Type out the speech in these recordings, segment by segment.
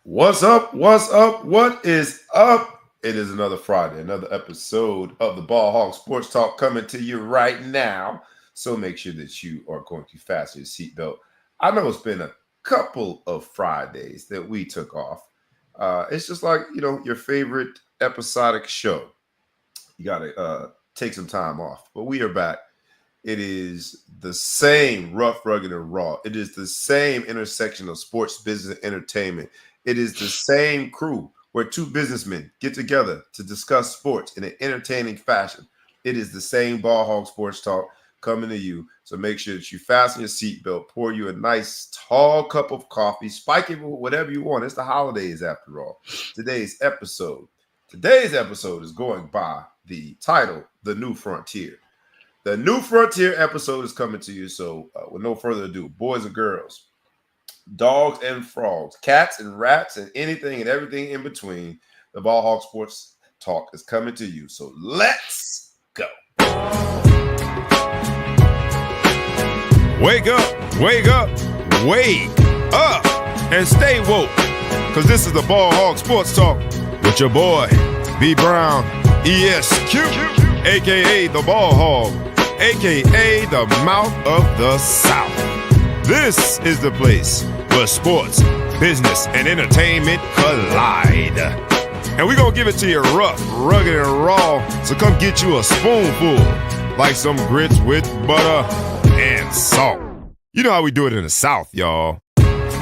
What's up? What's up? What is up? It is another Friday, another episode of the Ball Hog Sports Talk coming to you right now. So make sure that you are going to fasten your seatbelt. I know it's been a couple of Fridays that we took off. It's just like, your favorite episodic show. You got to take some time off. But we are back. It is the same rough, rugged, and raw. It is the same intersection of sports, business, and entertainment. It is the same crew where two businessmen get together to discuss sports in an entertaining fashion. It is the same Ball Hog Sports Talk coming to you. So make sure that you fasten your seatbelt, pour you a nice tall cup of coffee, spike it with whatever you want. It's the holidays after all. Today's episode is going by the title, The New Frontier. The New Frontier episode is coming to you. So with no further ado, boys and girls, dogs and frogs, cats and rats, and anything and everything in between, the Ball Hog Sports Talk is coming to you. So let's go. Wake up, wake up, wake up, and stay woke. Because this is the Ball Hog Sports Talk with your boy, B. Brown, ESQ, a.k.a. the Ball Hog, a.k.a. the Mouth of the South. This is the place where sports, business, and entertainment collide. And we're going to give it to you rough, rugged, and raw. So come get you a spoonful, like some grits with butter and salt. You know how we do it in the South, y'all.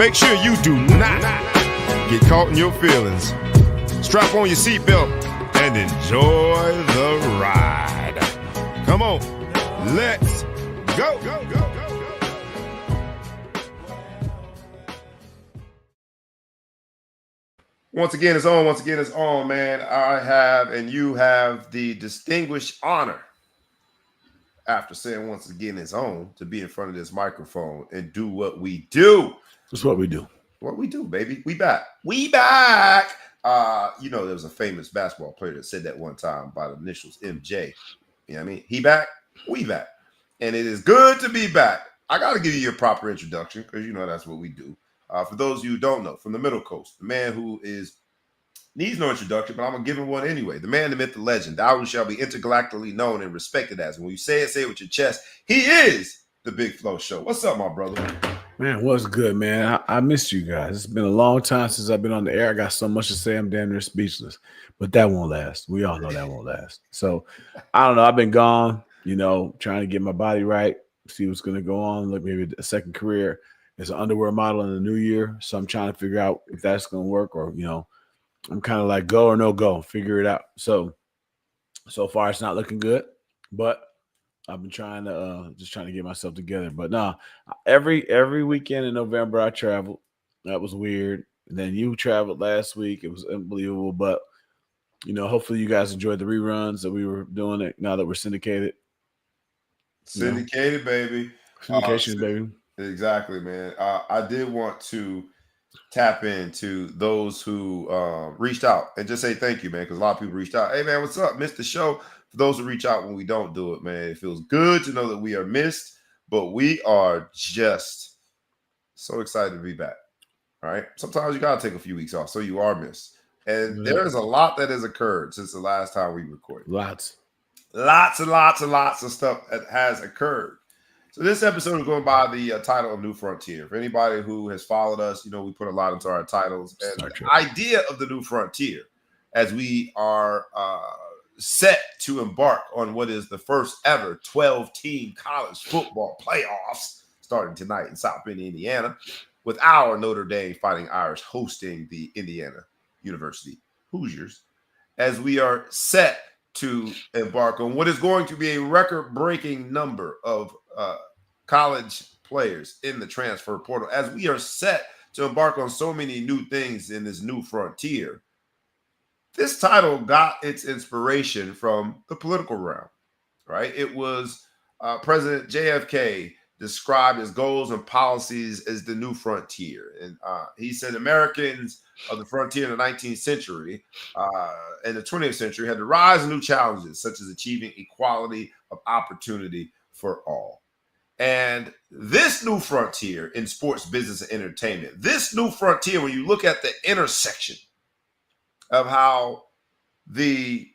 Make sure you do not get caught in your feelings. Strap on your seatbelt and enjoy the ride. Come on, let's go. Once again, it's on, man. I have and you have the distinguished honor, after saying once again it's on, to be in front of this microphone and do what we do. That's what we do. What we do, baby. We back. We back. There was a famous basketball player that said that one time by the initials MJ. You know what I mean? He back, we back. And it is good to be back. I got to give you your proper introduction because, that's what we do. For those of you who don't know, from the Middle Coast, the man who needs no introduction, but I'm going to give him one anyway. The man, the myth, the legend, thou who shall be intergalactically known and respected as. And when you say it with your chest. He is the Big Flow Show. What's up, my brother? Man, what's good, man? I missed you guys. It's been a long time since I've been on the air. I got so much to say, I'm damn near speechless. But that won't last. We all know that won't last. So, I don't know. I've been gone, trying to get my body right, see what's going to go on, like maybe a second career as an underwear model in the new year. So I'm trying to figure out if that's going to work or, I'm kind of like go or no go, figure it out. So far it's not looking good, but I've been trying to get myself together. But no, every weekend in November I traveled. That was weird. And then you traveled last week. It was unbelievable. But hopefully you guys enjoyed the reruns that we were doing it now that we're syndicated. Syndicated, baby. Syndication, baby. Exactly, man. I did want to tap into those who reached out and just say thank you, man, because a lot of people reached out. Hey, man, what's up? Missed the show. For those who reach out when we don't do it, man, it feels good to know that we are missed, but we are just so excited to be back. All right. Sometimes you got to take a few weeks off, so you are missed. And there's a lot that has occurred since the last time we recorded. Lots and lots of stuff that has occurred. So this episode is going by the title of New Frontier. For anybody who has followed us, we put a lot into our titles. And the idea of the New Frontier, as we are set to embark on what is the first ever 12-team college football playoffs starting tonight in South Bend, Indiana, with our Notre Dame Fighting Irish hosting the Indiana University Hoosiers, as we are set to embark on what is going to be a record-breaking number of college players in the transfer portal, as we are set to embark on so many new things in this new frontier. This title got its inspiration from the political realm, right? It was President JFK described his goals and policies as the new frontier. And he said Americans of the frontier in the 19th century and the 20th century had to rise to new challenges, such as achieving equality of opportunity for all. And this new frontier in sports, business, and entertainment, this new frontier, when you look at the intersection of how the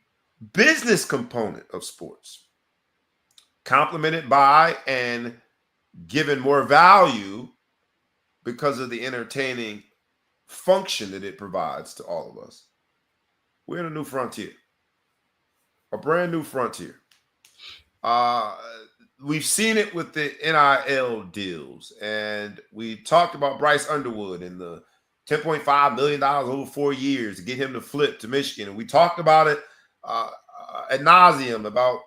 business component of sports, complemented by and given more value because of the entertaining function that it provides to all of us, we're in a new frontier, a brand new frontier. We've seen it with the NIL deals, and we talked about Bryce Underwood and the $10.5 million over 4 years to get him to flip to Michigan. And we talked about it ad nauseum about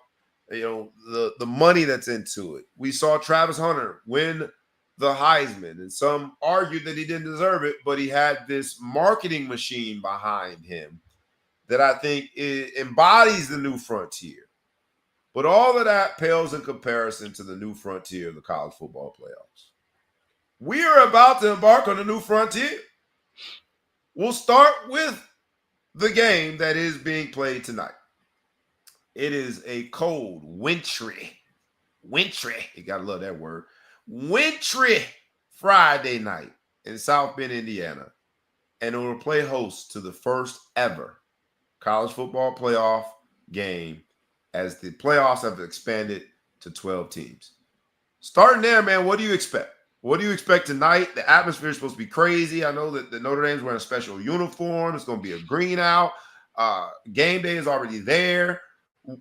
the money that's into it. We saw Travis Hunter win the Heisman, and some argued that he didn't deserve it, but he had this marketing machine behind him that I think embodies the new frontier. But all of that pales in comparison to the new frontier of the college football playoffs. We are about to embark on a new frontier. We'll start with the game that is being played tonight. It is a cold, wintry, you gotta love that word, wintry Friday night in South Bend, Indiana. And it will play host to the first ever college football playoff game as the playoffs have expanded to 12 teams. Starting there, man, what do you expect? What do you expect tonight? The atmosphere is supposed to be crazy. I know that the Notre Dame's wearing a special uniform. It's going to be a green out. Game day is already there.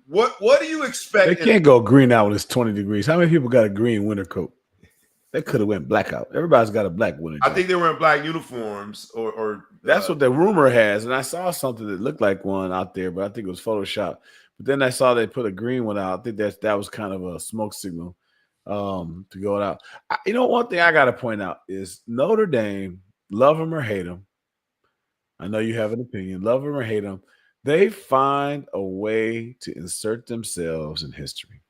What do you expect? They can't go green out when it's 20 degrees. How many people got a green winter coat? They could have went blackout. Everybody's got a black winter jacket. I think they were in black uniforms or that's what the rumor has. And I saw something that looked like one out there, but I think it was Photoshop. But then I saw they put a green one out. I think that was kind of a smoke signal to go out. One thing I got to point out is Notre Dame, love them or hate them. I know you have an opinion. Love them or hate them. They find a way to insert themselves in history.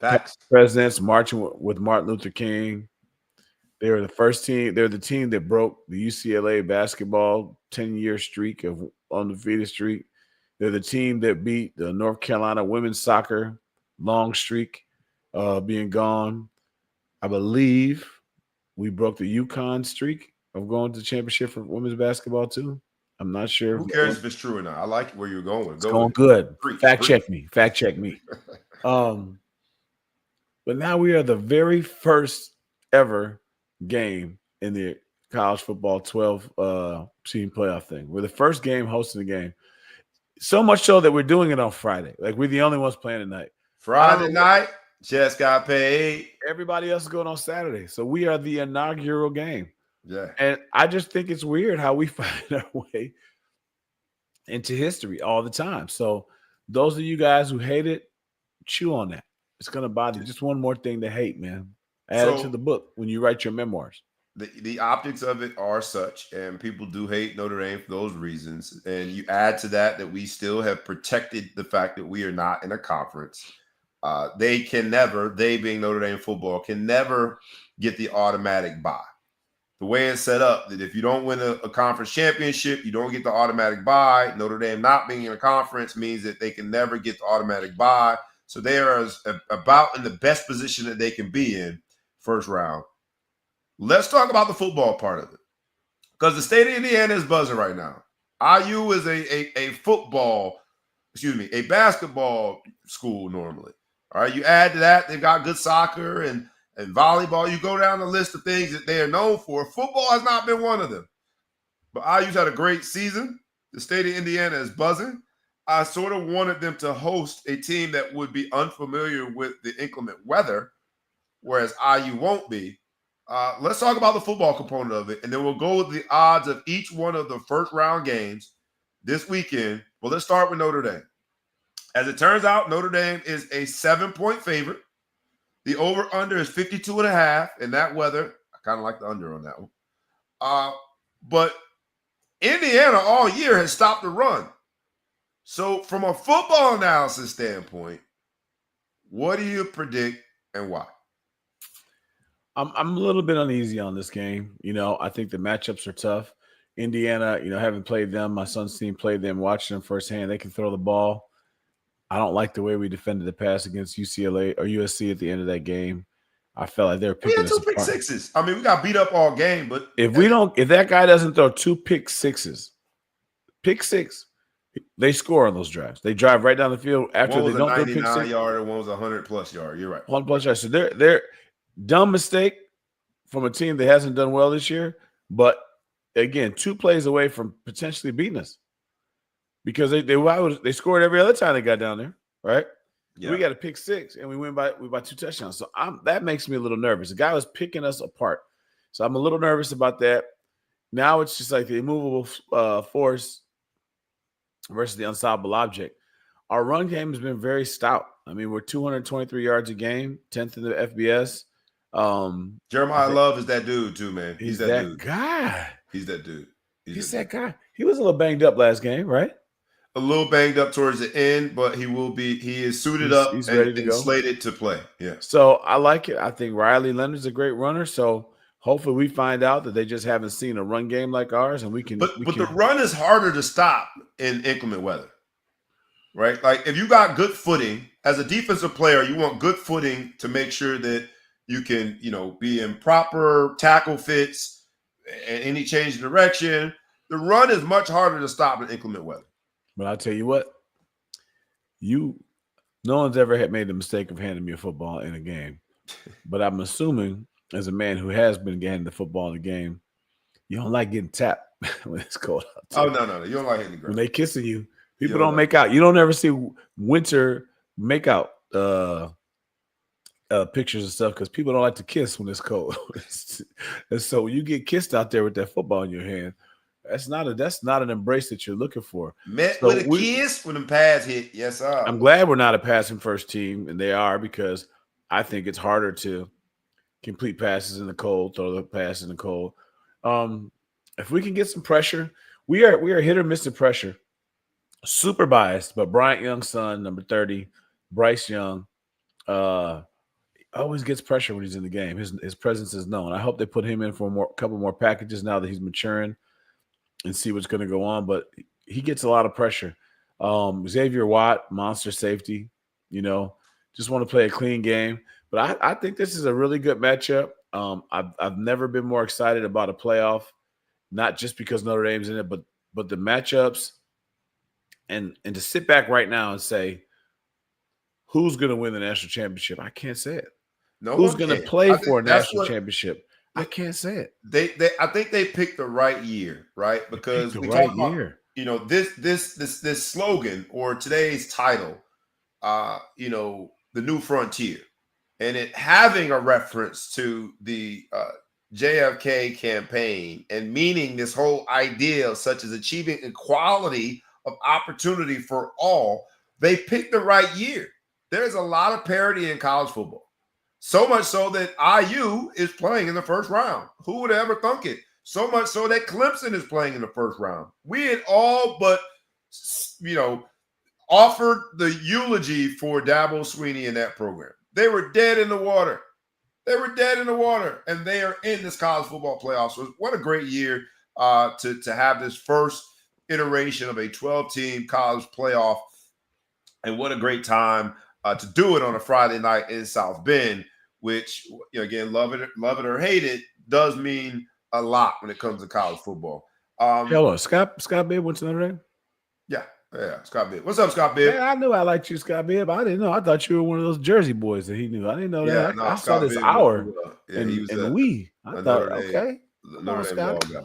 Facts. Presidents marching with Martin Luther King. They were the first team. They're the team that broke the UCLA basketball 10-year streak of undefeated streak. They're the team that beat the North Carolina women's soccer long streak being gone. I believe we broke the UConn streak of going to the championship for women's basketball too. I'm not sure. Who cares if it's true or not? I like where you're going. It's going good. Fact check me. But now we are the very first ever game in the college football 12 team playoff thing. We're the first game hosting the game. So much so that we're doing it on Friday. Like, we're the only ones playing tonight. Friday night, just got paid. Everybody else is going on Saturday. So we are the inaugural game. Yeah. And I just think it's weird how we find our way into history all the time. So those of you guys who hate it, chew on that. It's going to bother you. Just one more thing to hate, man. Add it to the book when you write your memoirs. The optics of it are such, and people do hate Notre Dame for those reasons. And you add to that we still have protected the fact that we are not in a conference. They being Notre Dame football, can never get the automatic bye. The way it's set up, that if you don't win a conference championship, you don't get the automatic bye. Notre Dame not being in a conference means that they can never get the automatic bye. So they are about in the best position that they can be in first round. Let's talk about the football part of it, because the state of Indiana is buzzing right now. IU is a basketball school normally. All right, you add to that, they've got good soccer and volleyball. You go down the list of things that they are known for. Football has not been one of them. But IU's had a great season. The state of Indiana is buzzing. I sort of wanted them to host a team that would be unfamiliar with the inclement weather, whereas IU won't be. Let's talk about the football component of it, and then we'll go with the odds of each one of the first-round games this weekend. Well, let's start with Notre Dame. As it turns out, Notre Dame is a 7-point favorite. The over-under is 52.5, and that weather, I kind of like the under on that one. But Indiana all year has stopped the run. So from a football analysis standpoint, what do you predict and why? I'm a little bit uneasy on this game. I think the matchups are tough. Indiana, having played them, my son's team played them, watching them firsthand. They can throw the ball. I don't like the way we defended the pass against UCLA or USC at the end of that game. I felt like they were We picking had us two pick apart. sixes. I mean, we got beat up all game, but If that guy doesn't throw 2 pick sixes, pick six, they score on those drives. They drive right down the field after one they was a don't throw pick 99 six. yard and one was a 100+ yard. You're right. 1+ yards. So they're dumb mistake from a team that hasn't done well this year, but again, 2 plays away from potentially beating us because they scored every other time they got down there, right? Yeah. We got a pick 6 and we win by 2 touchdowns. So that makes me a little nervous. The guy was picking us apart, so I'm a little nervous about that. Now it's just like the immovable force versus the unstoppable object. Our run game has been very stout. I mean, we're 223 yards a game, 10th in the FBS. Jeremiah Love is that dude too, man. He's that dude. Guy. He's that dude. He's that guy. He was a little banged up last game, right? A little banged up towards the end, but he is suited up. He's ready to go. Slated to play. Yeah. So I like it. I think Riley Leonard's a great runner. So hopefully we find out that they just haven't seen a run game like ours, and we can. But the run is harder to stop in inclement weather, right? Like if you got good footing as a defensive player, you want good footing to make sure that you can, be in proper tackle fits and any change in direction. The run is much harder to stop in inclement weather. But I'll tell you what, no one's ever made the mistake of handing me a football in a game. But I'm assuming, as a man who has been handing the football in a game, you don't like getting tapped when it's cold out. Oh, no. You don't like hitting the ground. When they kissing you, people don't make out. You don't ever see winter make out pictures and stuff because people don't like to kiss when it's cold. And so when you get kissed out there with that football in your hand, that's not an embrace that you're looking for. Met with a kiss when the pads hit. Yes, sir. I'm glad we're not a passing first team, and they are, because I think it's harder to complete passes in the cold, throw the pass in the cold. If we can get some pressure, we are hit or miss in pressure. Super biased, but Bryant Young's son, number 30, Bryce Young, always gets pressure when he's in the game. His presence is known. I hope they put him in for a couple more packages now that he's maturing and see what's going to go on. But he gets a lot of pressure. Xavier Watt, monster safety, just want to play a clean game. But I think this is a really good matchup. I've never been more excited about a playoff, not just because Notre Dame's in it, but the matchups and to sit back right now and say, who's going to win the national championship? I can't say it. Who's going to play for a national championship? I can't say it. I think they picked the right year, right? Because we talk about, this slogan or today's title, the new frontier, and it having a reference to the JFK campaign and meaning this whole idea of such as achieving equality of opportunity for all. They picked the right year. There's a lot of parity in college football. So much so that IU is playing in the first round. Who would ever thunk it? So much so that Clemson is playing in the first round. We had all but, offered the eulogy for Dabo Swinney in that program. They were dead in the water. And they are in this college football playoff. So what a great year to have this first iteration of a 12-team college playoff. And what a great time to do it on a Friday night in South Bend, which, again, love it or hate it, does mean a lot when it comes to college football. Hello, Scott Bibb went to Notre Dame? Yeah, Scott Bibb. What's up, Scott Bibb? Yeah, I knew I liked you, Scott Bibb. I didn't know. I thought you were one of those Jersey boys that he knew. I didn't know that. I saw this hour. He was I thought, okay. Notre Dame ball guy.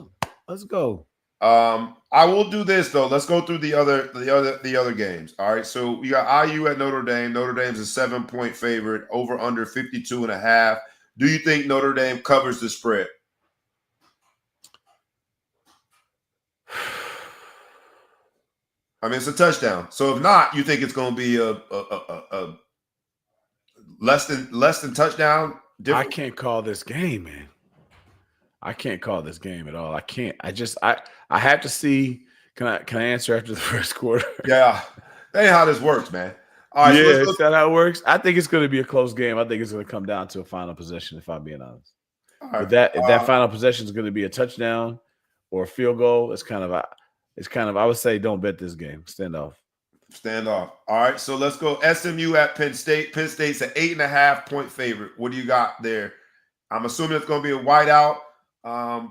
Let's go. I will do this though. Let's go through the other games. All right. So we got IU at Notre Dame. Notre Dame's a 7-point favorite, over under 52.5. Do you think Notre Dame covers the spread? I mean, it's a touchdown. So if not, you think it's going to be a less than touchdown difference? I can't call this game, man. I can't call this game at all. I can't. I have to see. Can I answer after the first quarter? Yeah, that ain't how this works, man. All right, yeah, is that how it works? I think it's going to be a close game. I think it's going to come down to a final possession, if I'm being honest. Right. But if that final possession is going to be a touchdown or a field goal, it's kind of I would say don't bet this game. Stand off. Standoff. All right, so let's go SMU at Penn State. Penn State's an 8.5-point favorite. What do you got there? I'm assuming it's going to be a whiteout,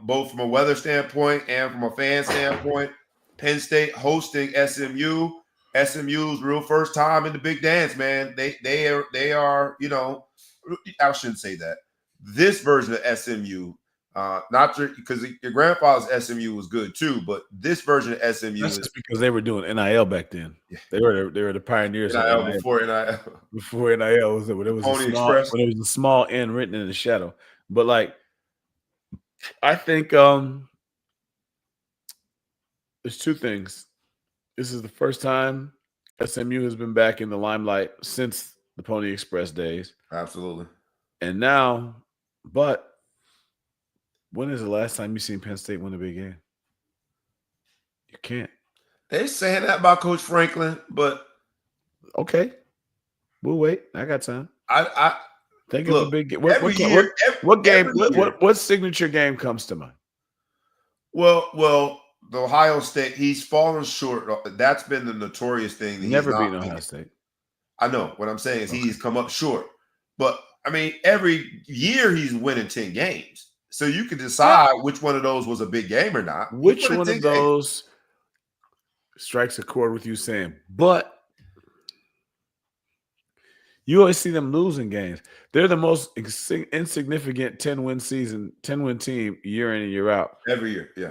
both from a weather standpoint and from a fan standpoint. Penn State hosting SMU. SMU's real first time in the big dance, man. They are, you know, I shouldn't say that. This version of SMU, not because your grandfather's SMU was good too, but this version of SMU That's is just because they were doing NIL back then. Yeah. They were the pioneers NIL of NIL. before NIL. Before NIL was when it was Pony a small Express. when it was a small N written in the shadow. But like, I think there's two things. This is the first time SMU has been back in the limelight since the Pony Express days. Absolutely. And now, but when is the last time you seen Penn State win a big game? You can't. They're saying that about Coach Franklin, but okay, we'll wait. I got time. I think look, of a big game. What signature game comes to mind? Well, the Ohio State, he's fallen short. That's been the notorious thing. That Never beaten Ohio State. I know. What I'm saying is he's come up short. But, I mean, every year he's winning 10 games. So you can decide which one of those was a big game or not. Which one of those strikes a chord with you saying, but you always see them losing games. They're the most insignificant 10-win team year in and year out. Every year, yeah.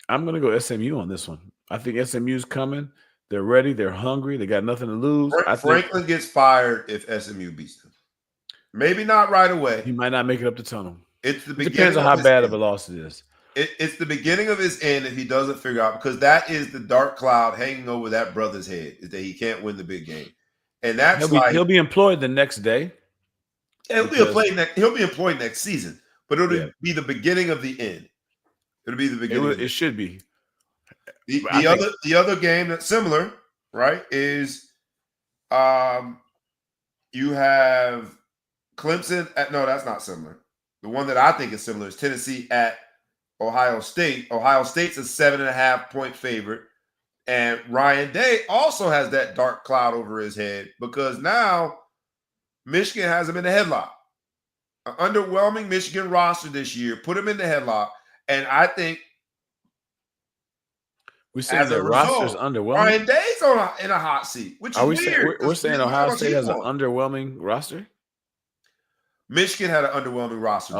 I'm going to go SMU on this one. I think SMU's coming. They're ready. They're hungry. They got nothing to lose. Franklin gets fired if SMU beats them. Maybe not right away. He might not make it up the tunnel. It depends on how bad of a loss it is. It's the beginning of his end if he doesn't figure out, because that is the dark cloud hanging over that brother's head, is that he can't win the big game. And that's he'll be employed the next day. He'll be employed next season, but it'll be the beginning of the end. It'll be the beginning. It should be. The other game that's similar, right, is you have Clemson at no, that's not similar. The one that I think is similar is Tennessee at Ohio State. Ohio State's a 7.5-point favorite. And Ryan Day also has that dark cloud over his head because now Michigan has him in the headlock. An underwhelming Michigan roster this year put him in the headlock. And I think we're saying the roster's underwhelming. Ryan Day's in a hot seat, which is weird. We're saying Ohio State has an underwhelming roster? Michigan had an underwhelming roster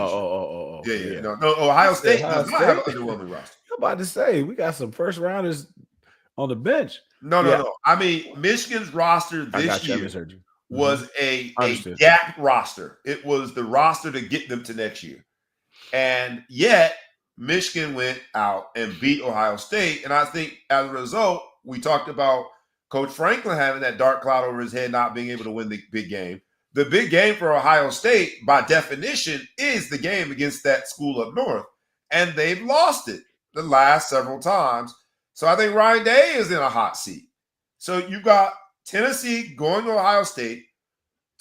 this year. Yeah. No, Ohio State does not have an underwhelming roster. I'm about to say, we got some first rounders on the bench. No. I mean, Michigan's roster this year was a gap roster. It was the roster to get them to next year. And yet, Michigan went out and beat Ohio State. And I think as a result, we talked about Coach Franklin having that dark cloud over his head, not being able to win the big game. The big game for Ohio State, by definition, is the game against that school up north. And they've lost it the last several times. So I think Ryan Day is in a hot seat. So you got Tennessee going to Ohio State.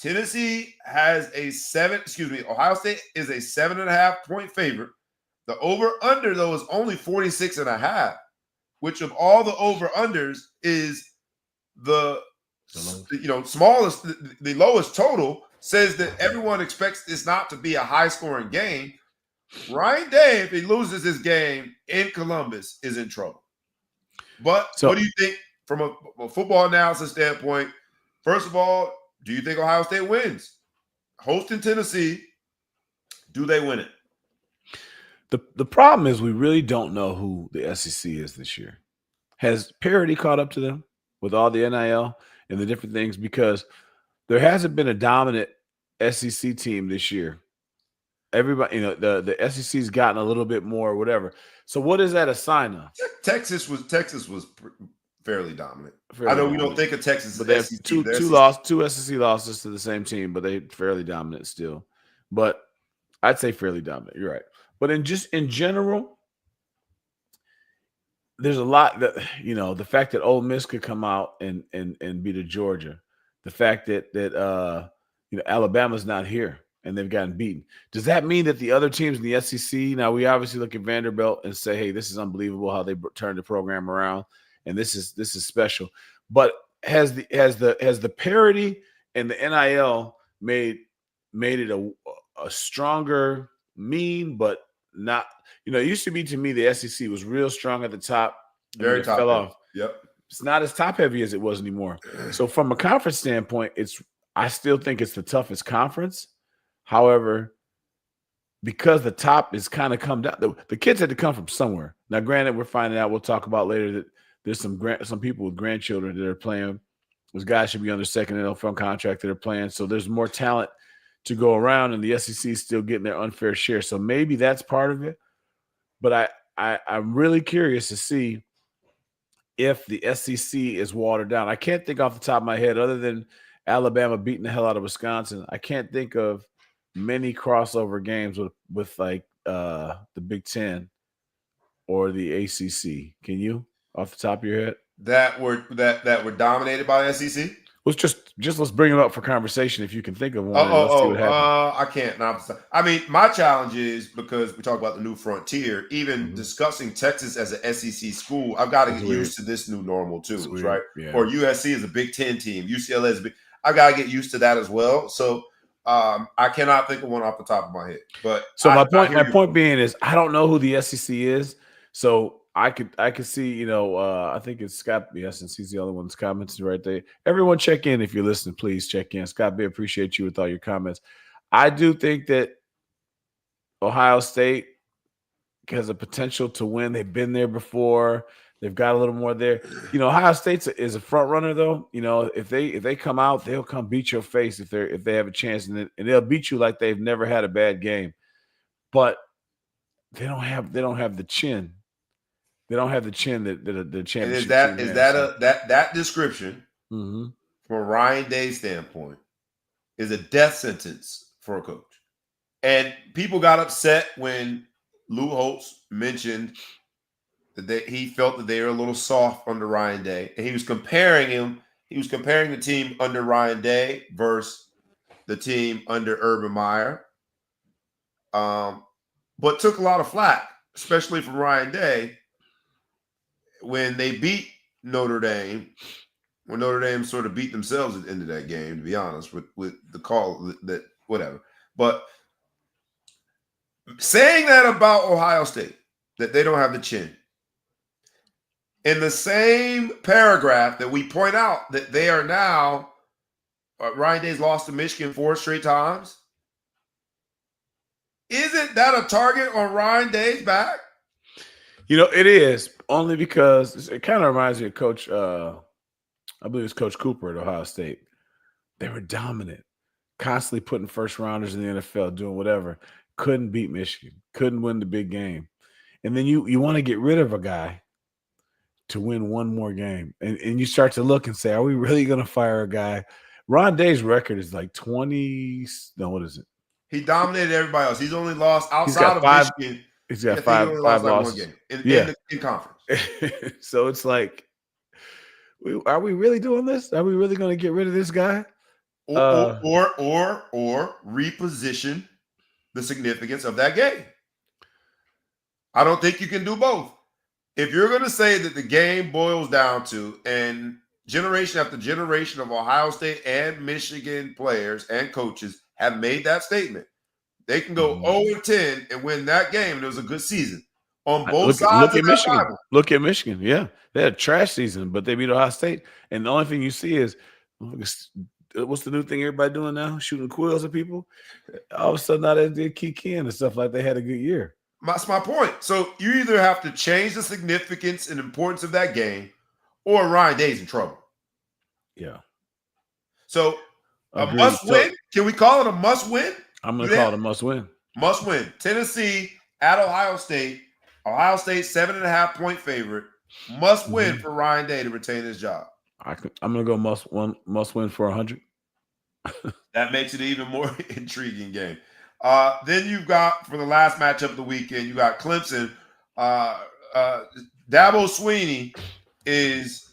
Ohio State is a 7.5-point favorite. The over-under, though, is only 46.5, which of all the over-unders is the smallest, the lowest total, says that everyone expects this not to be a high-scoring game. Ryan Day, if he loses his game in Columbus, is in trouble. But what do you think from a football analysis standpoint? First of all, do you think Ohio State wins? Hosting Tennessee, do they win it? The problem is we really don't know who the SEC is this year. Has parity caught up to them with all the NIL and the different things? Because there hasn't been a dominant SEC team this year. Everybody, the SEC's gotten a little bit more, whatever. So what is that a sign of? Texas was fairly dominant. I know we don't think of Texas, but they have two SEC losses to the same team, but they're fairly dominant still. But I'd say fairly dominant. You're right. But in general, there's a lot that the fact that Ole Miss could come out and beat a Georgia, the fact that Alabama's not here and they've gotten beaten. Does that mean that the other teams in the SEC, now we obviously look at Vanderbilt and say, hey, this is unbelievable how they turned the program around, and this is special. But has the parity and the NIL made it a stronger mean, but not. It used to be, to me, the SEC was real strong at the top. Very it top fell heavy. off. Yep. It's not as top heavy as it was anymore. So from a conference standpoint, I still think it's the toughest conference. However, because the top is kind of come down, the kids had to come from somewhere. Now, granted, we're finding out, we'll talk about later, that there's some people with grandchildren that are playing. Those guys should be on their second NFL contract that are playing. So there's more talent to go around, and the SEC is still getting their unfair share. So maybe that's part of it. But I'm really curious to see if the SEC is watered down. I can't think off the top of my head, other than Alabama beating the hell out of Wisconsin, I can't think of many crossover games with like the Big Ten or the ACC. Can you, off the top of your head? That were dominated by the SEC? Let's let's bring them up for conversation if you can think of one. Let's see what happens. I can't. No, I mean, my challenge is, because we talk about the new frontier, even discussing Texas as an SEC school, I've got to get used to this new normal too, right? Yeah. Or USC is a Big Ten team, UCLA is big. I got to get used to that as well. So I cannot think of one off the top of my head. But so my point being is, I don't know who the SEC is, so I could see, I think it's Scott B. Since he's the only one that's commenting right there. Everyone check in if you're listening. Please check in. Scott B., appreciate you with all your comments. I do think that Ohio State has a potential to win. They've been there before. They've got a little more there. Ohio State is a front runner, though. If they come out, they'll come beat your face if they have a chance, and they'll beat you like they've never had a bad game. But they don't have the chin. They don't have the chin that the championship. And is that description from Ryan Day's standpoint is a death sentence for a coach? And people got upset when Lou Holtz mentioned that he felt that they were a little soft under Ryan Day, and he was comparing the team under Ryan Day versus the team under Urban Meyer. But took a lot of flack, especially from Ryan Day, when they beat Notre Dame, when Notre Dame sort of beat themselves at the end of that game, to be honest, with the call that whatever. But saying that about Ohio State, that they don't have the chin, in the same paragraph that we point out that they are now, Ryan Day's lost to Michigan 4 straight times, isn't that a target on Ryan Day's back? It is, only because it kind of reminds me of Coach, I believe it's Coach Cooper at Ohio State. They were dominant, constantly putting first rounders in the NFL, doing whatever. Couldn't beat Michigan, couldn't win the big game. And then you want to get rid of a guy to win one more game. And you start to look and say, are we really going to fire a guy? Ron Day's record is like 20. No, what is it? He dominated everybody else. He's only lost outside of Michigan. He's got five losses. In conference. So it's like, are we really doing this? Are we really going to get rid of this guy? Or reposition the significance of that game. I don't think you can do both. If you're going to say that the game boils down to, and generation after generation of Ohio State and Michigan players and coaches have made that statement, they can go 0-10 and win that game. And it was a good season on both sides. Look at Michigan. Look at Michigan. Yeah, they had a trash season, but they beat Ohio State. And the only thing you see is, what's the new thing everybody doing now? Shooting quills at people. All of a sudden, now they kick in and stuff like they had a good year. That's my point. So you either have to change the significance and importance of that game, or Ryan Day's in trouble. Yeah. So a must win. Can we call it a must win? I'm going to call it a must win. Must win. Tennessee at Ohio State. Ohio State 7.5-point favorite. Must win for Ryan Day to retain his job. I'm going to go must win for 100. That makes it an even more intriguing game. Then you've got, for the last matchup of the weekend, you got Clemson. Dabo Swinney is,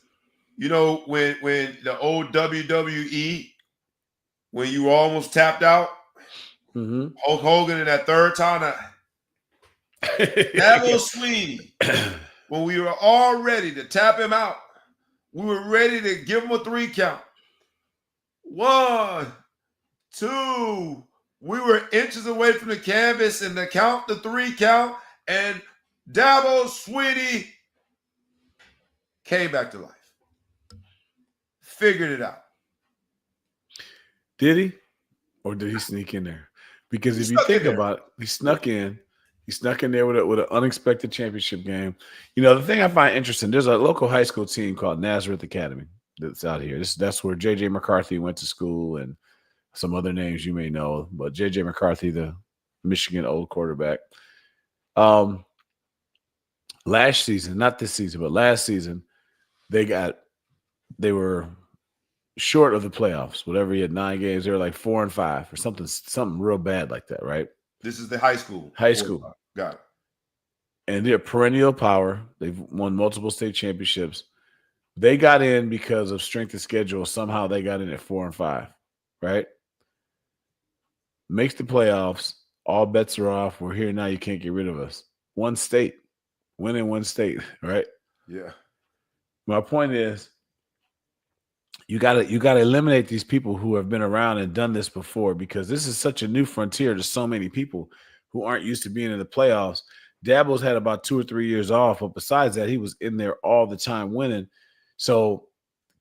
when the old WWE, when you almost tapped out, Hulk Hogan in that third time. Dabo Swinney, when we were all ready to tap him out, We were ready to give them a 3 count. 1, 2. We were inches away from the canvas and the 3 count. And Dabo Swinney came back to life. Figured it out. Did he? Or did he sneak in there? Because if you think about it, he snuck in. He snuck in there with an unexpected championship game. You know, the thing I find interesting, there's a local high school team called Nazareth Academy that's out here. That's where J.J. McCarthy went to school and some other names you may know. But J.J. McCarthy, the Michigan old quarterback. Last season, not this season, but last season, they were short of the playoffs. Whatever, he had 9 games, they were like 4-5 or something real bad like that, right? This is the high school. High school. Got it. And they're perennial power. They've won multiple state championships. They got in because of strength of schedule. Somehow they got in at 4-5, right? Makes the playoffs. All bets are off. We're here now. You can't get rid of us. One state. Win in one state, right? Yeah. My point is, you gotta eliminate these people who have been around and done this before, because this is such a new frontier to so many people who aren't used to being in the playoffs. Dabo's had about 2 or 3 years off, but besides that, he was in there all the time winning. So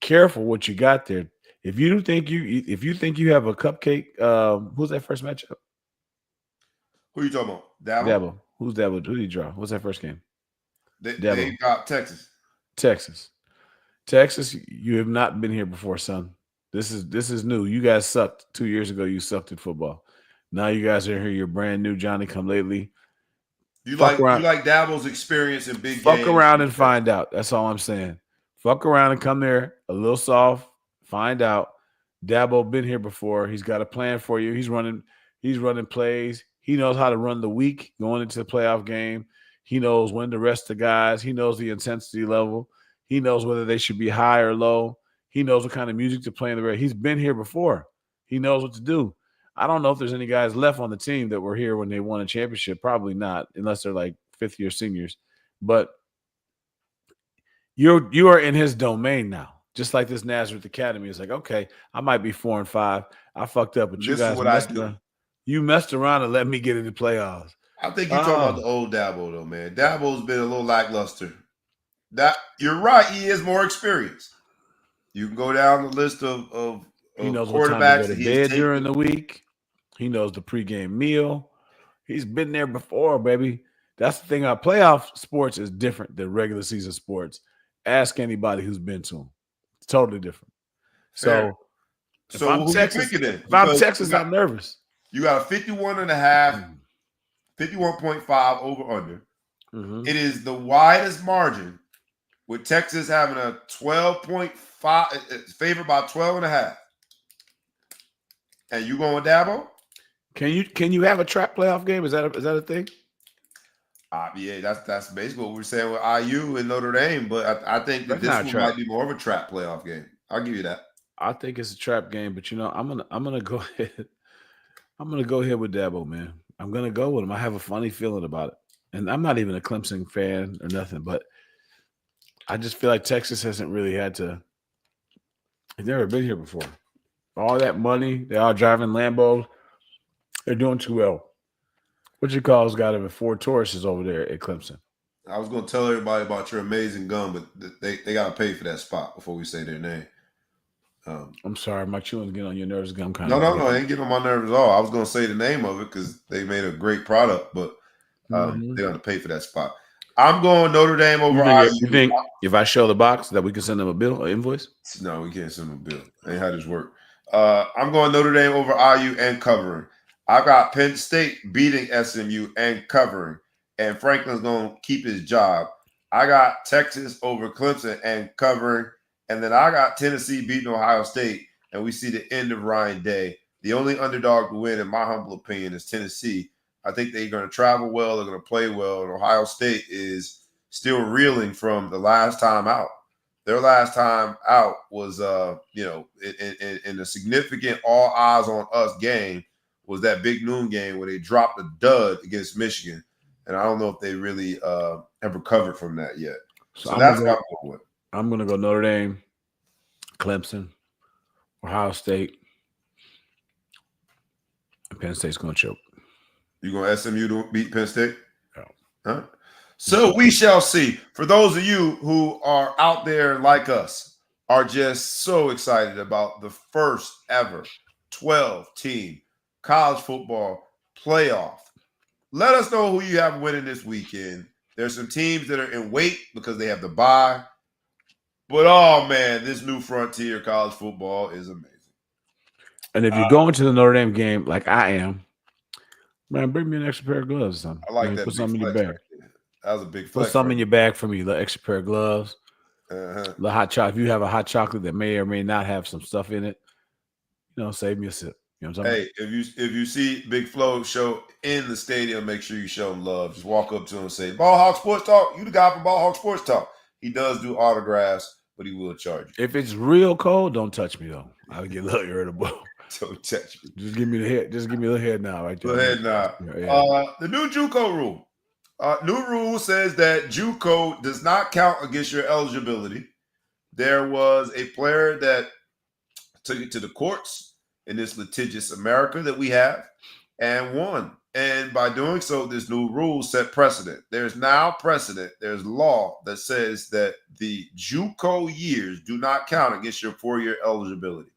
careful what you got there. If you think you have a cupcake, who's that first matchup? Who are you talking about? Dabo. Who's Dabo? Who did he draw? What's that first game? They got Texas. Texas, you have not been here before, son. This is new. You guys sucked 2 years ago. You sucked at football. Now you guys are here. You're brand new, Johnny come lately. You like Dabo's experience in big games. Fuck around and find out. That's all I'm saying. Fuck around and come there a little soft. Find out. Dabo been here before. He's got a plan for you. He's running plays. He knows how to run the week going into the playoff game. He knows when to rest the guys. He knows the intensity level. He knows whether they should be high or low. He knows what kind of music to play in the red. He's been here before. He knows what to do. I don't know if there's any guys left on the team that were here when they won a championship. Probably not, unless they're like fifth-year seniors. But you are in his domain now. Just like this Nazareth Academy is like, okay, I might be 4-5. I fucked up, but you guys messed around and let me get into playoffs. I think you're talking about the old Dabo, though, man. Dabo's been a little lackluster. You're right. He is more experienced. You can go down the list of he knows quarterbacks what time to go to bed during the week. He knows the pregame meal. He's been there before, baby. That's the thing. Playoff sports is different than regular season sports. Ask anybody who's been to them. It's totally different. Fair. So if I'm Texas, I'm nervous. You got a 51.5, 51.5 over under. Mm-hmm. It is the widest margin, with Texas having a 12.5, favored by 12.5. And you going with Dabo? Can you have a trap playoff game? Is that a thing? Yeah, that's basically what we're saying with IU and Notre Dame. But I think that this one might be more of a trap playoff game. I'll give you that. I think it's a trap game, but I'm gonna go ahead. I'm gonna go ahead with Dabo, man. I'm gonna go with him. I have a funny feeling about it, and I'm not even a Clemson fan or nothing, but I just feel like Texas hasn't really had to. They've never been here before. All that money, they're all driving Lambos. They're doing too well. What you call's got over 4 Tauruses over there at Clemson. I was going to tell everybody about your amazing gun, but they got to pay for that spot before we say their name. I'm sorry, my chewing's getting on your nerves. I'm kind of no, it ain't getting on my nerves at all. I was going to say the name of it because they made a great product, but they got to pay for that spot. I'm going Notre Dame over IU. You think if I show the box that we can send them a bill, an invoice? No, we can't send them a bill. Ain't how this work. I'm going Notre Dame over IU and covering. I got Penn State beating SMU and covering, and Franklin's going to keep his job. I got Texas over Clemson and covering, and then I got Tennessee beating Ohio State, and we see the end of Ryan Day. The only underdog to win, in my humble opinion, is Tennessee. I think they're going to travel well, they're going to play well, and Ohio State is still reeling from the last time out. Their last time out was, in a significant all eyes on us game, was that big noon game where they dropped a dud against Michigan. And I don't know if they really have recovered from that yet. So that's what I'm going with. I'm going to go Notre Dame, Clemson, Ohio State, and Penn State's going to choke. You going SMU to beat Penn State? Yeah. Huh? So we shall see. For those of you who are out there like us, are just so excited about the first ever 12-team college football playoff. Let us know who you have winning this weekend. There's some teams that are in wait because they have the bye. But, oh, man, this new frontier college football is amazing. And if you're going to the Notre Dame game like I am, man, bring me an extra pair of gloves or something. I like that. Put something in your bag. Right there. That was a big Put flex. something in your bag for me. The extra pair of gloves. Uh-huh. The hot chocolate. If you have a hot chocolate that may or may not have some stuff in it, save me a sip. You know what I'm talking about? If you see Big Flo show in the stadium, make sure you show him love. Just walk up to him and say, Ball Hawk Sports Talk, you the guy from Ball Hawk Sports Talk. He does do autographs, but he will charge you. If it's real cold, don't touch me though. I'll get a little irritable. Don't touch me. Just give me the head. Just give me the head now, right there. The head now. Yeah. The new JUCO rule. New rule says that JUCO does not count against your eligibility. There was a player that took it to the courts in this litigious America that we have and won. And by doing so, this new rule set precedent. There's now precedent. There's law that says that the JUCO years do not count against your 4-year eligibility.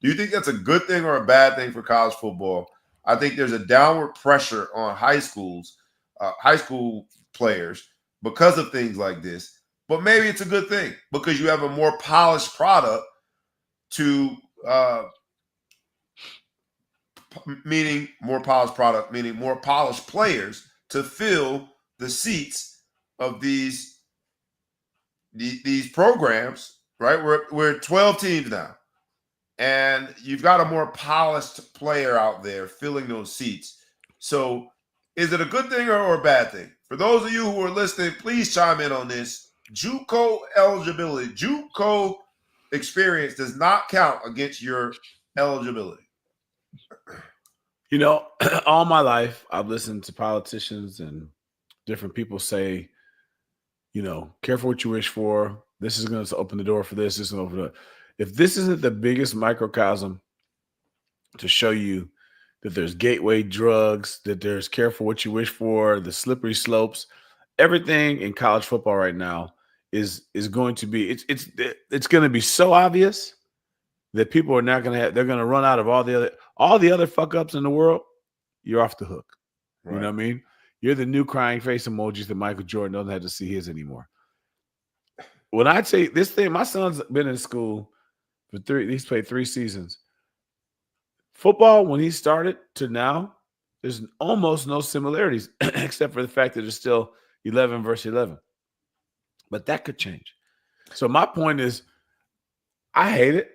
Do you think that's a good thing or a bad thing for college football? I think there's a downward pressure on high school players because of things like this. But maybe it's a good thing because you have a more polished product meaning more polished players to fill the seats of these programs, right? We're 12 teams now. And you've got a more polished player out there filling those seats. So is it a good thing or a bad thing? For those of you who are listening, please chime in on this. JUCO eligibility, JUCO experience does not count against your eligibility. All my life, I've listened to politicians and different people say, careful what you wish for. This is going to open the door for this. This is going to open the If this isn't the biggest microcosm to show you that there's gateway drugs, that there's careful what you wish for, the slippery slopes, everything in college football right now is going to be it's going to be so obvious that people are not going to they're going to run out of all the other fuck ups in the world. You're off the hook. Right. You know what I mean? You're the new crying face emojis that Michael Jordan doesn't have to see his anymore. When I say this thing, my son's been in school he's played 3 seasons. Football, when he started to now, there's almost no similarities except for the fact that it's still 11 versus 11. But that could change. So my point is, I hate it.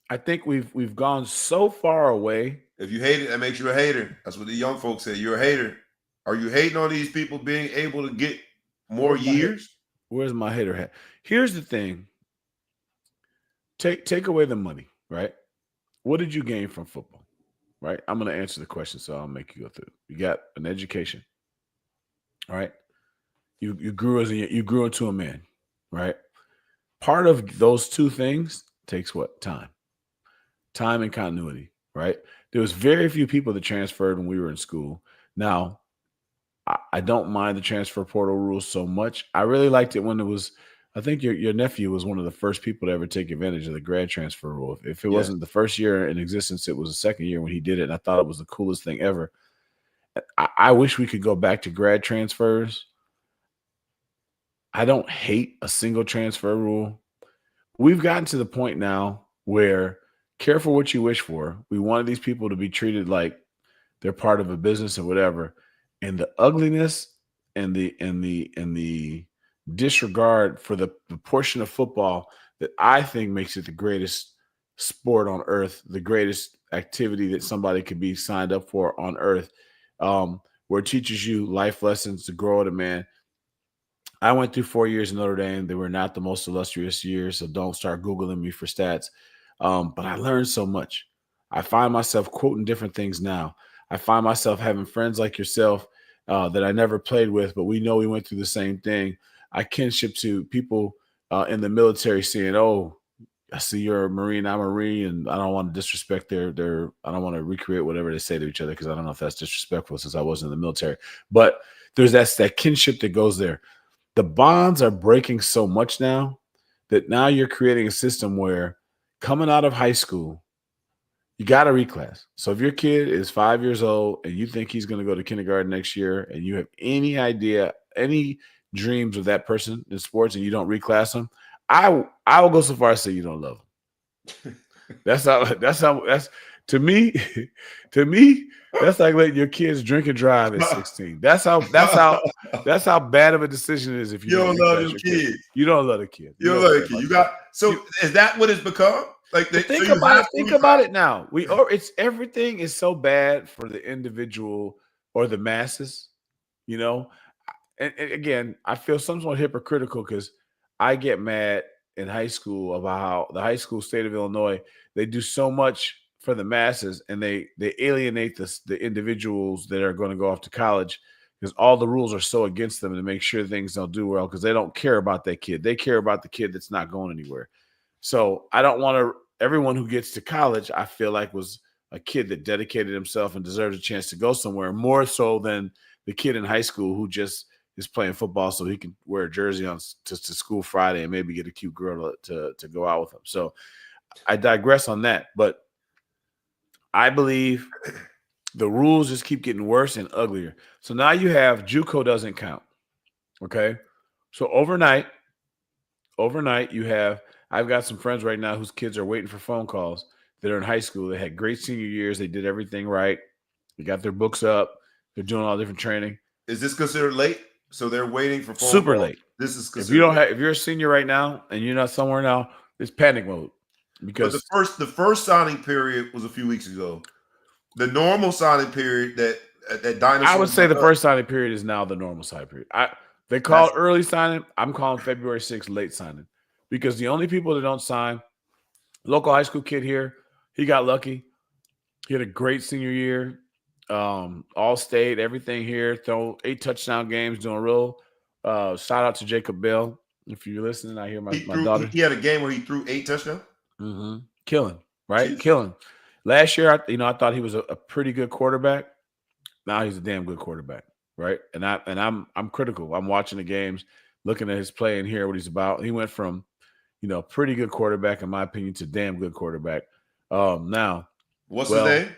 I think we've gone so far away. If you hate it, that makes you a hater. That's what the young folks say. You're a hater. Are you hating on these people being able to get more years? Where's my hater hat? Here's the thing. Take away the money, right? What did you gain from football, right? I'm going to answer the question, so I'll make you go through. You got an education, all right? You grew into a man, right? Part of those 2 things takes what? Time and continuity, right? There was very few people that transferred when we were in school. Now, I don't mind the transfer portal rules so much. I really liked it when it was. I think your nephew was one of the first people to ever take advantage of the grad transfer rule. If it wasn't the first year in existence, it was the second year when he did it. And I thought it was the coolest thing ever. I wish we could go back to grad transfers. I don't hate a single transfer rule. We've gotten to the point now where careful what you wish for. We wanted these people to be treated like they're part of a business or whatever. And the ugliness and the disregard for the portion of football that I think makes it the greatest sport on earth, the greatest activity that somebody could be signed up for on earth, where it teaches you life lessons to grow as a man. I went through 4 years in Notre Dame. They were not the most illustrious years, so don't start Googling me for stats. But I learned so much. I find myself quoting different things now. I find myself having friends like yourself that I never played with, but we know we went through the same thing. I kinship to people in the military saying, "Oh, I see you're a Marine, I'm a Marine, and I don't want to disrespect their I don't want to recreate whatever they say to each other because I don't know if that's disrespectful since I wasn't in the military. But there's that kinship that goes there. The bonds are breaking so much now that now you're creating a system where coming out of high school, you got to reclass. So if your kid is 5 years old and you think he's going to go to kindergarten next year and you have any idea, any dreams of that person in sports and you don't reclass them, I will go so far as to say you don't love them. That's to me, that's like letting your kids drink and drive at 16. That's how bad of a decision it is if you don't love your kids. You don't love the kid. You don't love the kid. Is that what it's become? Like think about it now. Everything is so bad for the individual or the masses, you know. And again, I feel somewhat hypocritical because I get mad in high school about how the high school state of Illinois, they do so much for the masses and they alienate the individuals that are going to go off to college because all the rules are so against them to make sure things don't do well because they don't care about that kid. They care about the kid that's not going anywhere. So I don't want to – everyone who gets to college I feel like was a kid that dedicated himself and deserves a chance to go somewhere more so than the kid in high school who just is playing football so he can wear a jersey on to school Friday and maybe get a cute girl to go out with him. So I digress on that. But I believe the rules just keep getting worse and uglier. So now you have JUCO doesn't count, okay? So overnight you have – I've got some friends right now whose kids are waiting for phone calls that are in high school. They had great senior years. They did everything right. They got their books up. They're doing all different training. Is this considered late? So they're waiting for phone super calls. Late. This is if you're a senior right now and you're not somewhere now, it's panic mode. Because the first signing period was a few weeks ago. The normal signing period that dinosaur. I would say the first signing period is now the normal signing period. They call it early signing. I'm calling February 6th late signing. Because the only people that don't sign, local high school kid here, he got lucky. He had a great senior year, all state, everything here, throw 8 touchdown games, doing real. Shout out to Jacob Bell. If you're listening, I hear my daughter. He had a game where he threw 8 touchdowns? Mm-hmm. Killing, right? Jeez. Killing. Last year, I thought he was a pretty good quarterback. Now he's a damn good quarterback, right? And I'm critical. I'm watching the games, looking at his play and hear what he's about. He went from pretty good quarterback, in my opinion, to damn good quarterback. Now, what's his name?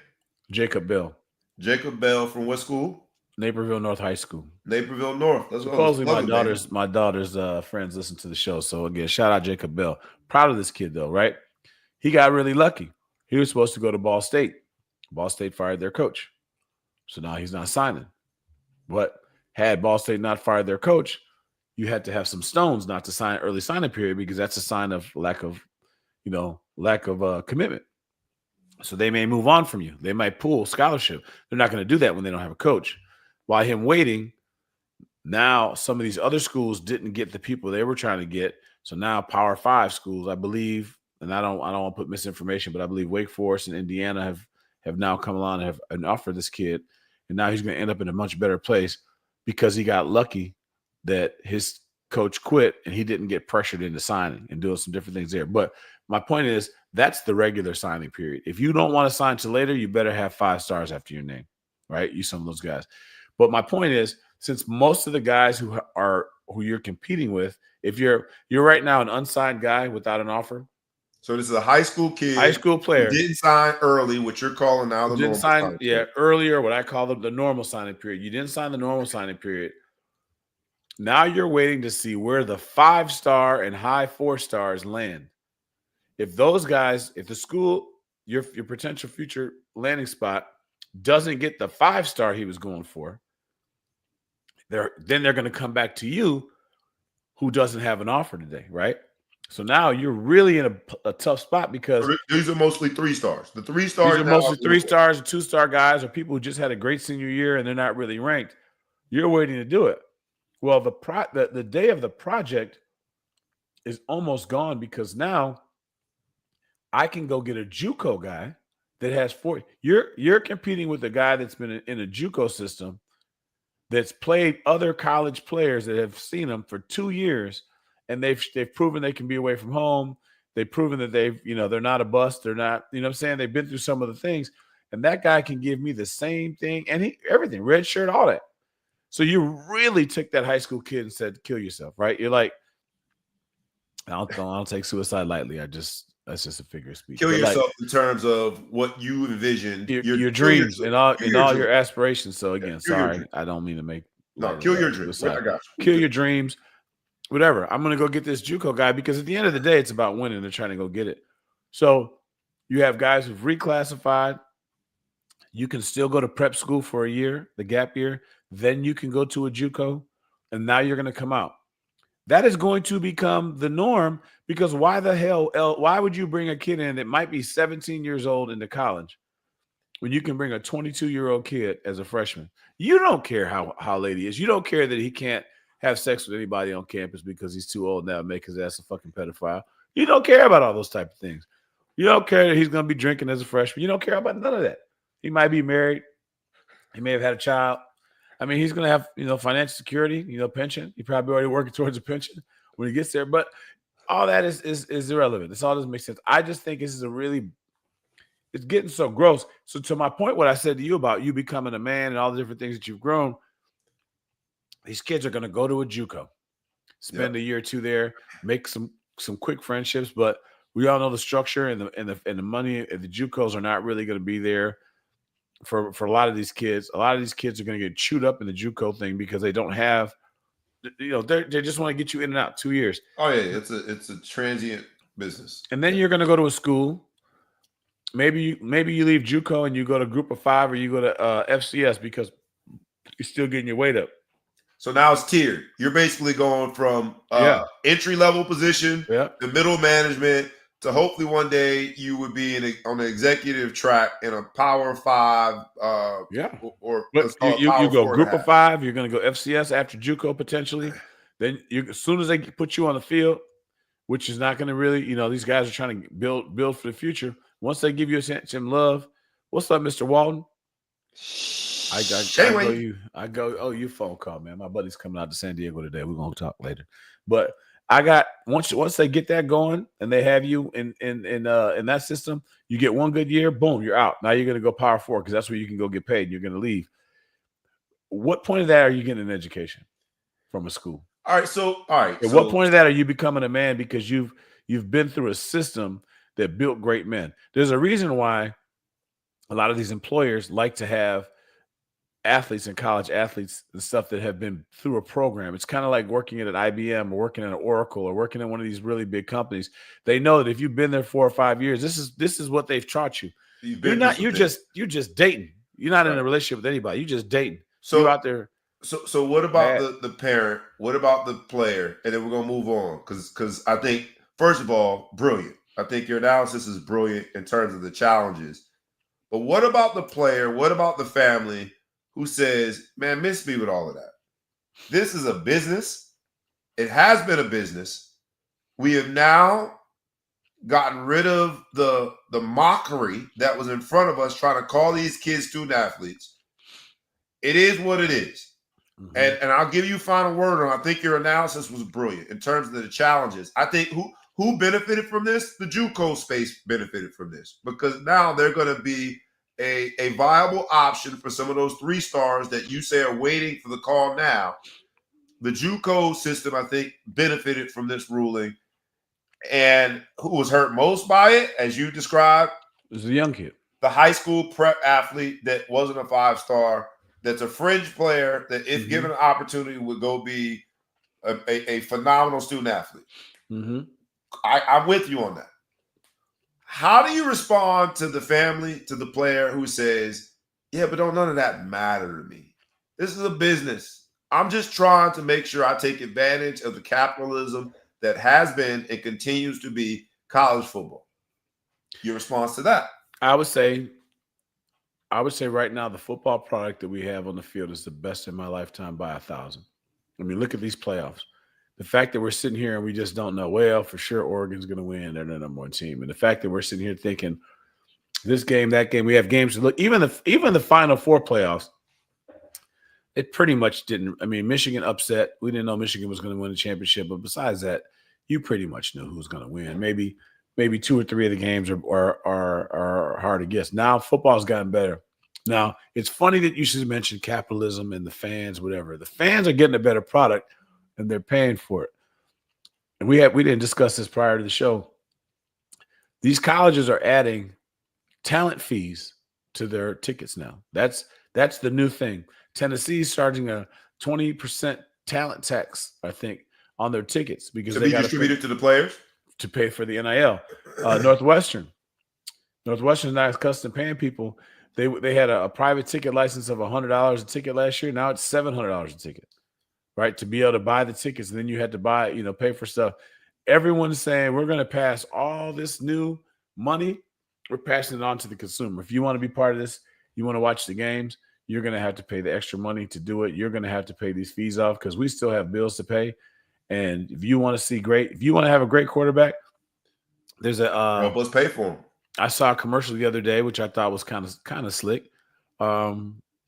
Jacob Bell. Jacob Bell from what school? Naperville North High School. Naperville North. That's what supposedly my daughter's friends listen to the show. So again, shout out Jacob Bell. Proud of this kid though, right? He got really lucky. He was supposed to go to Ball State. Ball State fired their coach, so now he's not signing. But had Ball State not fired their coach, you had to have some stones not to sign early signing period because that's a sign of lack of commitment. So they may move on from you. They might pull scholarship. They're not going to do that when they don't have a coach. While him waiting, now some of these other schools didn't get the people they were trying to get. So now Power 5 schools, I believe, and I don't want to put misinformation, but I believe Wake Forest and Indiana have now come along and have offered this kid, and now he's going to end up in a much better place because he got lucky that his coach quit and he didn't get pressured into signing and doing some different things there. But my point is that's the regular signing period. If you don't want to sign till later, you better have 5 stars after your name, right? You some of those guys. But my point is, since most of the guys who you're competing with, if you're right now an unsigned guy without an offer. So this is a high school kid, high school player, didn't sign early, what you're calling now the didn't normal sign, signing period. Earlier, what I call the normal signing period. You didn't sign the normal signing period. Now you're waiting to see where the 5-star and high 4 stars land. If those guys, if the school, your potential future landing spot doesn't get the 5-star he was going for, then they're going to come back to you who doesn't have an offer today, right? So now you're really in a tough spot because these are mostly 3 stars. The 3 stars these are mostly 3 stars and 2-star guys or people who just had a great senior year and they're not really ranked. You're waiting to do it. Well, the day of the project is almost gone because now I can go get a JUCO guy that has 4. You're competing with a guy that's been in a JUCO system that's played other college players that have seen him for 2 years and they've proven they can be away from home. They've proven that they're not a bust. They're not, you know what I'm saying? They've been through some of the things. And that guy can give me the same thing and everything, red shirt, all that. So you really took that high school kid and said, kill yourself, right? You're like, I don't take suicide lightly. That's just a figure of speech. Kill yourself in terms of what you envisioned, your dreams and all your aspirations. So again, sorry, I don't mean to make kill your dreams. I got you. Kill your dreams, whatever. I'm gonna go get this JUCO guy because at the end of the day, it's about winning. They're trying to go get it. So you have guys who've reclassified. You can still go to prep school for a year, the gap year. Then you can go to a JUCO, and now you're going to come out. That is going to become the norm because why the hell, why would you bring a kid in that might be 17 years old into college when you can bring a 22-year-old kid as a freshman? You don't care how late he is. You don't care that he can't have sex with anybody on campus because he's too old now to make his ass a fucking pedophile. You don't care about all those type of things. You don't care that he's going to be drinking as a freshman. You don't care about none of that. He might be married. He may have had a child. I mean, he's going to have, financial security, pension. He probably already working towards a pension when he gets there. But all that is irrelevant. This all doesn't make sense. I just think this is it's getting so gross. So to my point, what I said to you about you becoming a man and all the different things that you've grown, these kids are going to go to a JUCO, spend a year or two there, make some quick friendships. But we all know the structure and the money. The JUCOs are not really going to be there for a lot of these kids. A lot of these kids are going to get chewed up in the JUCO thing because they don't have, they just want to get you in and out 2 years. Oh yeah, it's a transient business. And then you're going to go to a school. Maybe you leave JUCO and you go to Group of 5 or you go to FCS because you're still getting your weight up. So now it's tiered. You're basically going from entry level position to middle management to hopefully one day you would be on the executive track in a Power 5. Or you go Group of 5. You're going to go FCS after JUCO potentially. Then as soon as they put you on the field, which is not going to really, these guys are trying to build for the future. Once they give you some love, what's up, Mr. Walton? I go. Oh, you phone call, man. My buddy's coming out to San Diego today. We're gonna talk later. But I got once they get that going and they have you in that system, you get one good year, boom, you're out. Now you're gonna go Power 4 because that's where you can go get paid. And you're gonna leave. What point of that are you getting an education from a school? All right. At what point of that are you becoming a man because you've been through a system that built great men? There's a reason why a lot of these employers like to have athletes and college athletes and stuff that have been through a program. It's kind of like working at an IBM or working at an Oracle or working in one of these really big companies. They know that if you've been there 4 or 5 years, this is what they've taught you. You're just dating. You're not in a relationship with anybody. You're just dating. So you're out there. So what about the parent? What about the player? And then we're gonna move on because I think first of all, brilliant. I think your analysis is brilliant in terms of the challenges. But what about the player? What about the family who says, man, miss me with all of that? This is a business. It has been a business. We have now gotten rid of the mockery that was in front of us trying to call these kids student athletes. It is what it is. Mm-hmm. And I'll give you a final word on. I think your analysis was brilliant in terms of the challenges. I think who benefited from this? The JUCO space benefited from this because now they're going to be a viable option for some of those 3 stars that you say are waiting for the call now. The JUCO system, I think, benefited from this ruling. And who was hurt most by it, as you described? It was a young kid. The high school prep athlete that wasn't a 5-star, that's a fringe player that if given an opportunity would go be a phenomenal student athlete. Mm-hmm. I'm with you on that. How do you respond to the family, to the player who says, yeah, but don't none of that matter to me? This is a business. I'm just trying to make sure I take advantage of the capitalism that has been and continues to be college football. Your response to that? I would say right now the football product that we have on the field is the best in my lifetime by 1,000. I mean, look at these playoffs. The fact that we're sitting here and we just don't know, well, for sure Oregon's going to win. They're the number 1 team. And the fact that we're sitting here thinking this game, that game, we have games to look. Even the Final Four playoffs, it pretty much didn't. I mean, Michigan upset. We didn't know Michigan was going to win the championship. But besides that, you pretty much knew who's going to win. Maybe 2 or 3 of the games are hard to guess. Now football's gotten better. Now it's funny that you should mention capitalism and the fans, whatever. The fans are getting a better product, and they're paying for it. And we didn't discuss this prior to the show. These colleges are adding talent fees to their tickets now. That's the new thing. Tennessee's charging a 20% talent tax, I think, on their tickets because to they be got distributed to the players to pay for the NIL. Northwestern's not accustomed to paying people. They had a private ticket license of $100 a ticket last year. Now it's $700 a ticket, right? To be able to buy the tickets, and then you had to buy, pay for stuff. Everyone's saying we're going to pass all this new money. We're passing it on to the consumer. If you want to be part of this, you want to watch the games, you're going to have to pay the extra money to do it. You're going to have to pay these fees off because we still have bills to pay. And if you want to have a great quarterback, there's help us pay for him. I saw a commercial the other day, which I thought was kind of slick. I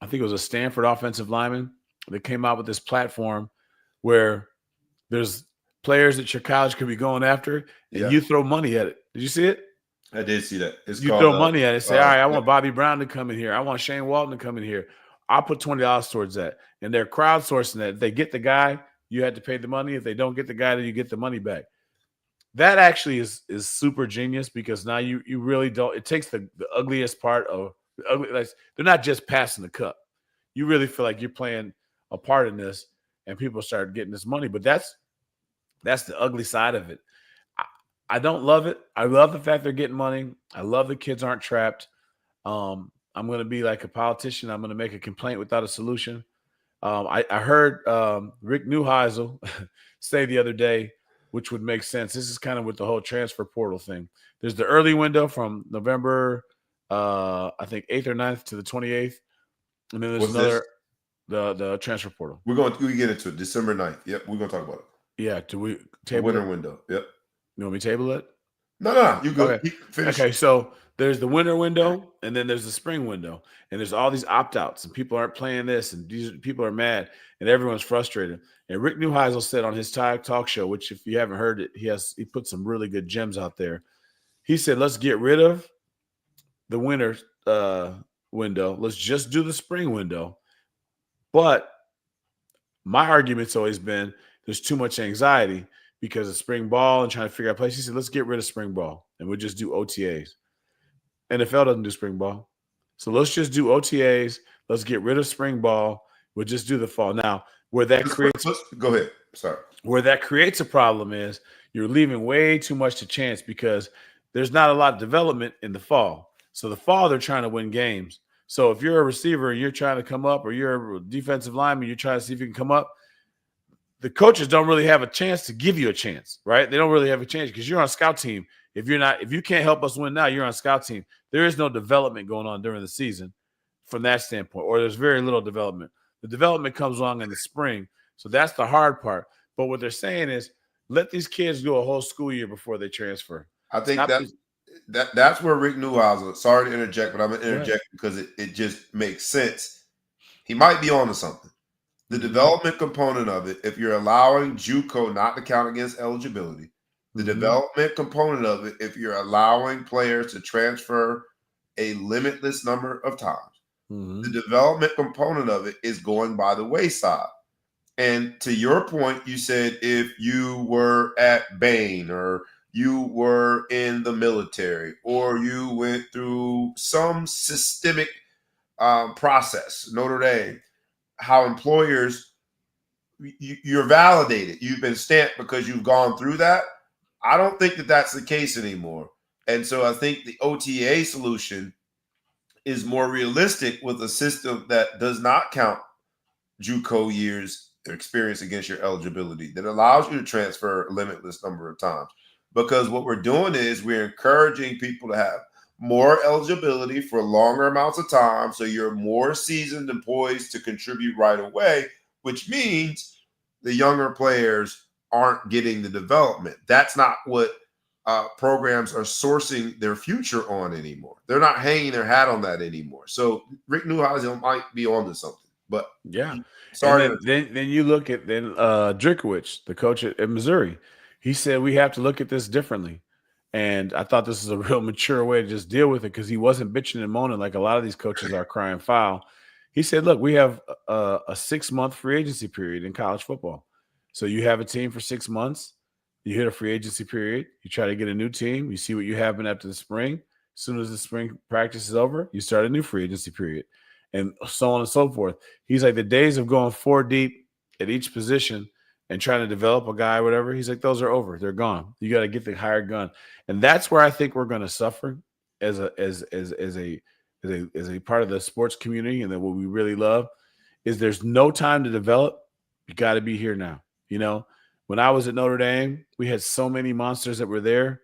think it was a Stanford offensive lineman that came out with this platform where there's players that your college could be going after, and you throw money at it. Did you see it? I did see that. You throw money at it. Say, all right, I want Bobby Brown to come in here. I want Shane Walton to come in here. I'll put $20 towards that. And they're crowdsourcing that. If they get the guy, you had to pay the money. If they don't get the guy, then you get the money back. That actually is super genius because now you really don't. It takes the ugliest part of the ugly. Like, they're not just passing the cup. You really feel like you're playing a part in this, and people start getting this money. But that's the ugly side of it. I don't love it. I love the fact they're getting money. I love the kids aren't trapped. I'm going to be like a politician. I'm going to make a complaint without a solution. I heard Rick Neuheisel say the other day, which would make sense. This is kind of with the whole transfer portal thing. There's the early window from November, I think 8th or 9th to the 28th. And then there's the transfer portal. We get into it December 9th. Yep, we're going to talk about it. Yeah, do we table the winter window? Yep. You want me to table it? No, you go. Okay. Okay, so there's the winter window, and then there's the spring window, and there's all these opt-outs, and people aren't playing this, and these people are mad, and everyone's frustrated. And Rick Neuheisel said on his talk show, which if you haven't heard it, he put some really good gems out there. He said, let's get rid of the winter window. Let's just do the spring window. But my argument's always been there's too much anxiety because of spring ball and trying to figure out places. He said, let's get rid of spring ball and we'll just do OTAs. NFL doesn't do spring ball. So let's just do OTAs. Let's get rid of spring ball. We'll just do the fall. Now, where that creates – go ahead. Sorry. Where that creates a problem is you're leaving way too much to chance because there's not a lot of development in the fall. So the fall, they're trying to win games. So if you're a receiver and you're trying to come up or you're a defensive lineman, you're trying to see if you can come up, the coaches don't really have a chance to give you a chance, right? They don't really have a chance because you're on scout team. If you can't help us win now, you're on scout team. There is no development going on during the season from that standpoint, or there's very little development. The development comes along in the spring. So that's the hard part. But what they're saying is let these kids go a whole school year before they transfer. I think that's where Rick Neuheisel, sorry to interject, but I'm going to interject because it just makes sense. He might be on to something. The development component of it, if you're allowing JUCO not to count against eligibility, the development component of it, if you're allowing players to transfer a limitless number of times, the development component of it is going by the wayside. And to your point, you said if you were at Bain or you were in the military or you went through some systemic process, Notre Dame, how employers, you're validated. You've been stamped because you've gone through that. I don't think that that's the case anymore. And so I think the OTA solution is more realistic with a system that does not count JUCO years experience against your eligibility, that allows you to transfer a limitless number of times. Because what we're doing is we're encouraging people to have more eligibility for longer amounts of time, so you're more seasoned and poised to contribute right away, which means the younger players aren't getting the development. That's not what programs are sourcing their future on anymore. They're not hanging their hat on that anymore. So Rick Neuheisel might be onto something. But yeah, sorry. Then you look at Drinkowitz, the coach at Missouri. He said we have to look at this differently. And I thought this is a real mature way to just deal with it because he wasn't bitching and moaning like a lot of these coaches are crying foul. He said, look, we have a 6-month free agency period in college football. So you have a team for 6 months. You hit a free agency period. You try to get a new team. You see what you have been after the spring. As soon as the spring practice is over, you start a new free agency period and so on and so forth. He's like, the days of going 4 deep at each position and trying to develop a guy or whatever, he's like, those are over. They're gone. You got to get the hired gun. And that's where I think we're going to suffer as a part of the sports community. And then what we really love is there's no time to develop. You got to be here now. You know, when I was at Notre Dame, we had so many monsters that were there.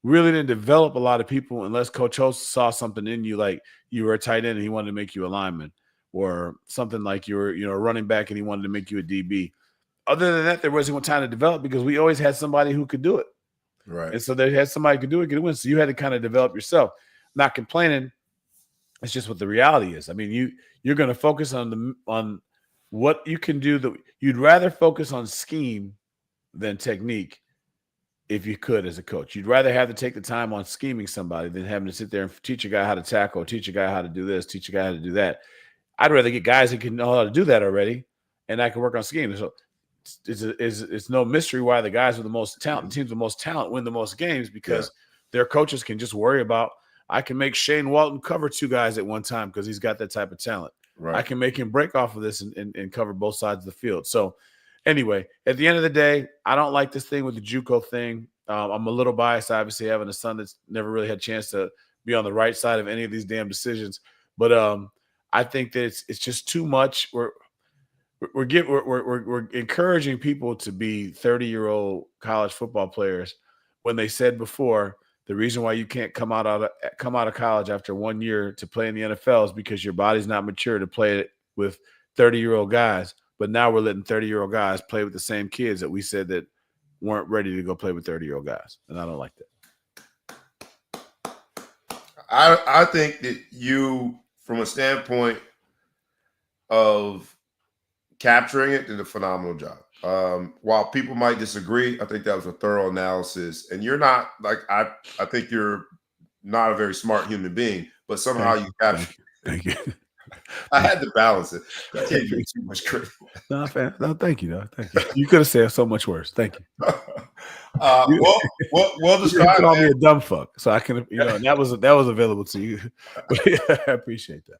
Really didn't develop a lot of people unless Coach Host saw something in you, like you were a tight end and he wanted to make you a lineman, or something like you were, a running back and he wanted to make you a DB. Other than that, there wasn't time to develop because we always had somebody who could do it. Right. And so they had somebody who could do it, could win. So you had to kind of develop yourself. Not complaining. It's just what the reality is. I mean, you're going to focus on what you can do. That you'd rather focus on scheme than technique if you could as a coach. You'd rather have to take the time on scheming somebody than having to sit there and teach a guy how to tackle, teach a guy how to do this, teach a guy how to do that. I'd rather get guys that can know how to do that already, and I can work on scheme. So it's no mystery why the guys with the most talent, teams with the most talent, win the most games because their coaches can just worry about, I can make Shane Walton cover 2 guys at one time because he's got that type of talent. Right. I can make him break off of this and cover both sides of the field. So anyway, at the end of the day, I don't like this thing with the JUCO thing. I'm a little biased, obviously, having a son that's never really had a chance to be on the right side of any of these damn decisions. But I think that it's just too much. We're encouraging people to be 30-year-old college football players when they said before the reason why you can't come out of college after 1 year to play in the NFL is because your body's not mature to play it with 30-year-old guys. But now we're letting 30-year-old guys play with the same kids that we said that weren't ready to go play with 30-year-old guys, and I don't like that. I think that you, from a standpoint of capturing it, did a phenomenal job. While people might disagree, I think that was a thorough analysis. And you're not like I think you're not a very smart human being, but somehow you captured. Thank you. I had to balance it. I can't give you too much credit. No, fam. No, thank you. No, thank you. You could have said so much worse. Thank you. Well described. You call me a dumb fuck, so I can, and that was available to you. I appreciate that.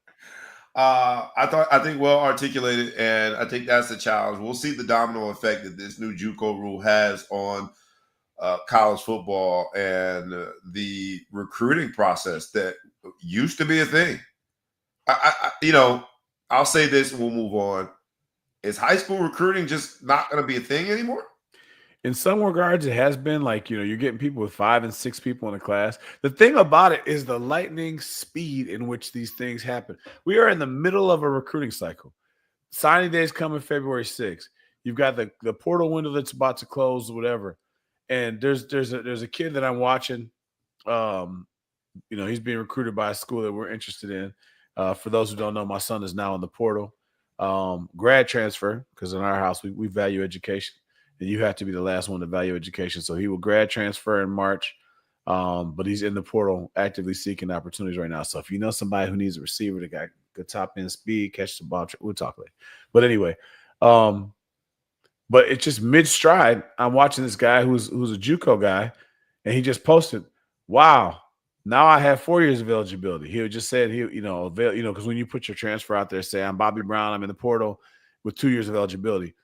I think well articulated, and I think that's the challenge. We'll see the domino effect that this new JUCO rule has on college football and the recruiting process that used to be a thing. I'll say this and we'll move on. Is high school recruiting just not going to be a thing anymore? In some regards, it has been. Like, you're getting people with 5 and 6 people in a class. The thing about it is the lightning speed in which these things happen. We are in the middle of a recruiting cycle. Signing day is coming February 6th. You've got the portal window that's about to close, whatever. And there's a kid that I'm watching. He's being recruited by a school that we're interested in. For those who don't know, my son is now in the portal. Grad transfer, because in our house we value education, and you have to be the last one to value education. So he will grad transfer in March, but he's in the portal actively seeking opportunities right now. So if you know somebody who needs a receiver that got good top end speed, catch the ball, we'll talk later. But anyway, but it's just mid stride. I'm watching this guy who's a JUCO guy, and he just posted, "Wow, now I have 4 years of eligibility." He just said because when you put your transfer out there, say I'm Bobby Brown, I'm in the portal with 2 years of eligibility.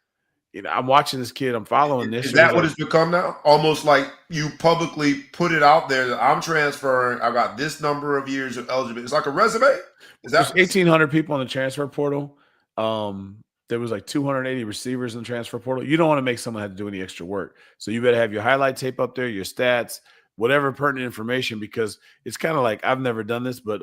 I'm watching this kid. I'm following this. Is that what it's become now? Almost like you publicly put it out there that I'm transferring. I've got this number of years of eligibility. It's like a resume. There's 1,800 people in the transfer portal. There was like 280 receivers in the transfer portal. You don't want to make someone have to do any extra work. So you better have your highlight tape up there, your stats, whatever pertinent information, because it's kind of like, I've never done this, but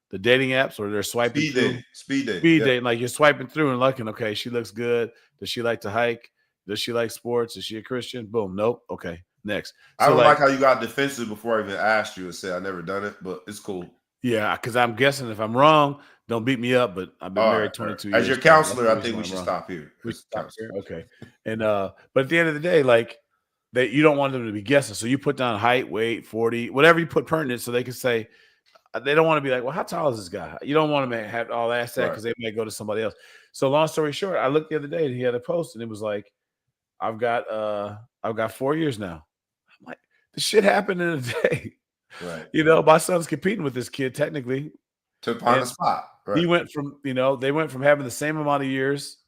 the dating apps where they're swiping speed dating, like you're swiping through and looking, okay, she looks good. Does she like to hike? Does she like sports? Is she a Christian? Boom. Nope. Okay. Next. I don't like how you got defensive before I even asked you and said I've never done it, but it's cool. Yeah, because I'm guessing if I'm wrong, don't beat me up, but I've been married 22 years. As your counselor, I think we should stop here. We stop here. Okay. And but at the end of the day, like, you don't want them to be guessing. So you put down height, weight, 40, whatever you put pertinent, so they can say. They don't want to be like, well, how tall is this guy? You don't want to have all that because they may go to somebody else. So long story short, I looked the other day and he had a post and it was like, I've got 4 years now. I'm like, this shit happened in a day. Right. My son's competing with this kid technically to find a spot. Right. He went from, they went from having the same amount of years.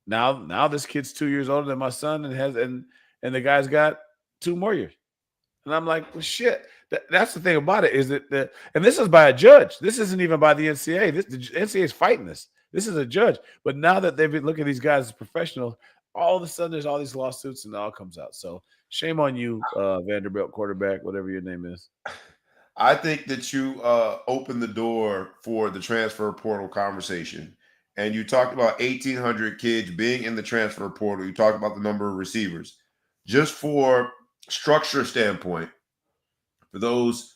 Now this kid's 2 years older than my son and the guy's got 2 more years. And I'm like, well, shit. That's the thing about it is that and this is by a judge. This isn't even by the NCAA. The NCAA is fighting this. This is a judge. But now that they've been looking at these guys as professionals, all of a sudden there's all these lawsuits and it all comes out. So shame on you, Vanderbilt quarterback, whatever your name is. I think that you opened the door for the transfer portal conversation. And you talked about 1,800 kids being in the transfer portal. You talked about the number of receivers. Just for structure standpoint, for those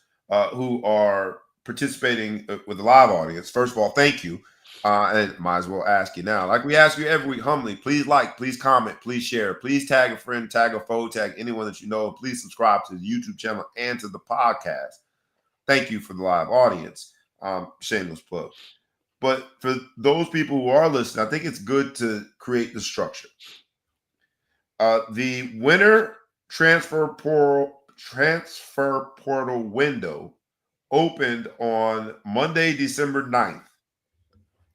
who are participating with the live audience, first of all, thank you. And might as well ask you now. Like we ask you every week, humbly, please like, please comment, please share, please tag a friend, tag a foe, tag anyone that you know. Please subscribe to the YouTube channel and to the podcast. Thank you for the live audience. Shameless plug. But for those people who are listening, I think it's good to create the structure. The winter transfer portal window opened on Monday, December 9th.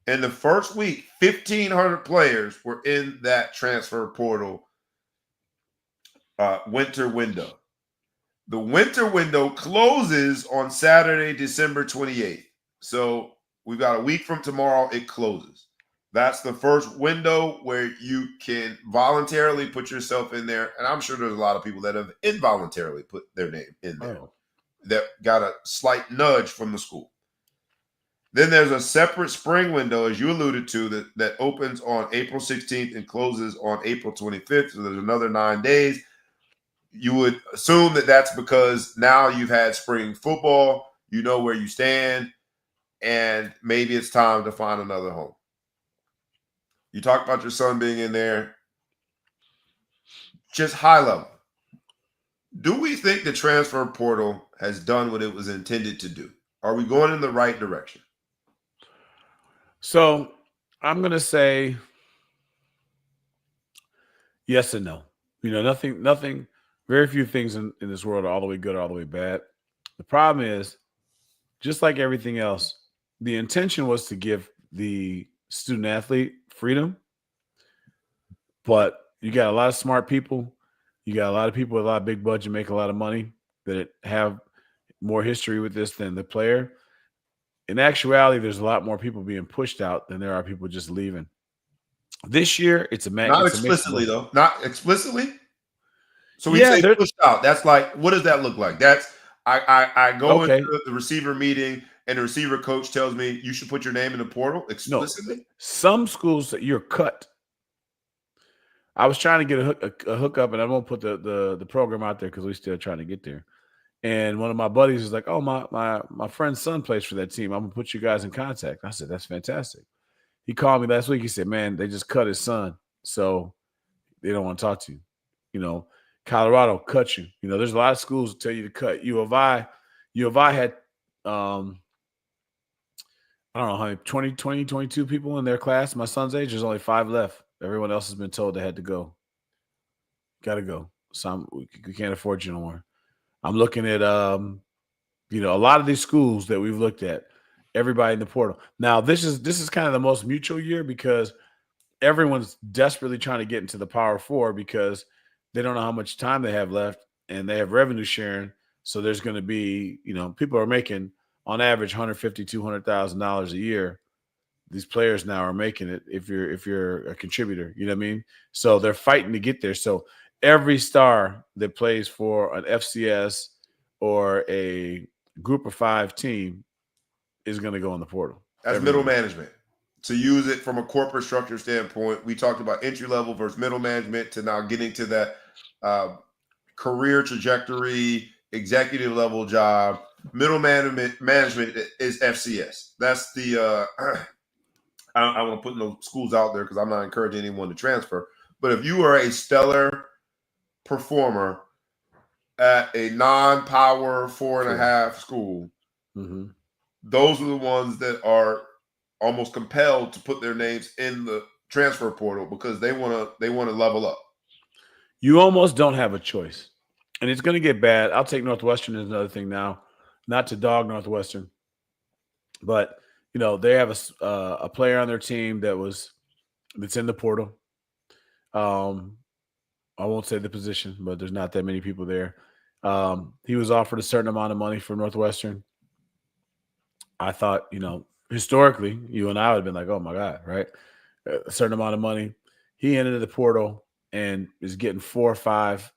In the first week, 1,500 players were in that transfer portal winter window. The winter window closes on Saturday, December 28th. So we've got a week from tomorrow, it closes. That's the first window where you can voluntarily put yourself in there. And I'm sure there's a lot of people that have involuntarily put their name in there that got a slight nudge from the school. Then there's a separate spring window, as you alluded to, that opens on April 16th and closes on April 25th. So there's another 9 days. You would assume that that's because now you've had spring football, you know where you stand, and maybe it's time to find another home. You talked about your son being in there. Just high level. Do we think the transfer portal has done what it was intended to do? Are we going in the right direction? So I'm going to say yes and no. Nothing, very few things in this world are all the way good or all the way bad. The problem is, just like everything else, the intention was to give the student athlete freedom, but you got a lot of smart people. You got a lot of people with a lot of big budget, make a lot of money that have more history with this than the player. In actuality, there's a lot more people being pushed out than there are people just leaving. This year, it's a not explicitly though. Not explicitly. So we say pushed out. That's like, what does that look like? That's I go into the receiver meeting and the receiver coach tells me you should put your name in the portal explicitly. No, some schools that you're cut. I was trying to get a hookup, and I won't put the program out there because we're still trying to get there. And one of my buddies is like, "Oh, my friend's son plays for that team. I'm gonna put you guys in contact." I said, "That's fantastic." He called me last week. He said, "Man, they just cut his son, so they don't want to talk to you." Colorado cut you. There's a lot of schools that tell you to cut. U of I had I don't know how many, 20, 22 people in their class. My son's age, there's only 5 left. Everyone else has been told they had to go. Got to go. We can't afford you no more. I'm looking at, a lot of these schools that we've looked at, everybody in the portal. Now, this is kind of the most mutual year because everyone's desperately trying to get into the Power Four because they don't know how much time they have left and they have revenue sharing. So there's going to be, people are making on average $150,000, $200,000 a year. These players now are making it if you're a contributor, you know what I mean? So they're fighting to get there. So every star that plays for an FCS or a group of 5 team is going to go in the portal. As middle management. To use it from a corporate structure standpoint, we talked about entry level versus middle management to now getting to that career trajectory, executive level job. Middle management is FCS. That's the I don't want to put no schools out there because I'm not encouraging anyone to transfer. But if you are a stellar performer at a non-power 4.5 school, those are the ones that are almost compelled to put their names in the transfer portal because they want to level up. You almost don't have a choice. And it's going to get bad. I'll take Northwestern as another thing now. Not to dog Northwestern, but they have a player on their team that's in the portal. I won't say the position, but there's not that many people there. He was offered a certain amount of money for Northwestern. I thought, historically, you and I would have been like, oh my God, right? A certain amount of money. He entered the portal and is getting 4 or 5,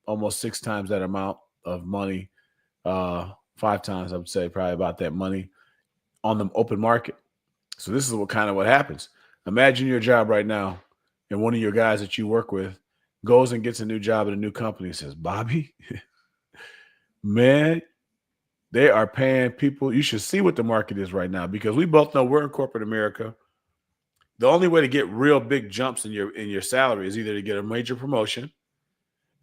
almost 6 times that amount of money. 5 times, I would say, probably about that money on the open market. So this is what happens. Imagine your job right now, and one of your guys that you work with goes and gets a new job at a new company and says, Bobby, man, they are paying people. You should see what the market is right now, because we both know we're in corporate America. The only way to get real big jumps in your salary is either to get a major promotion,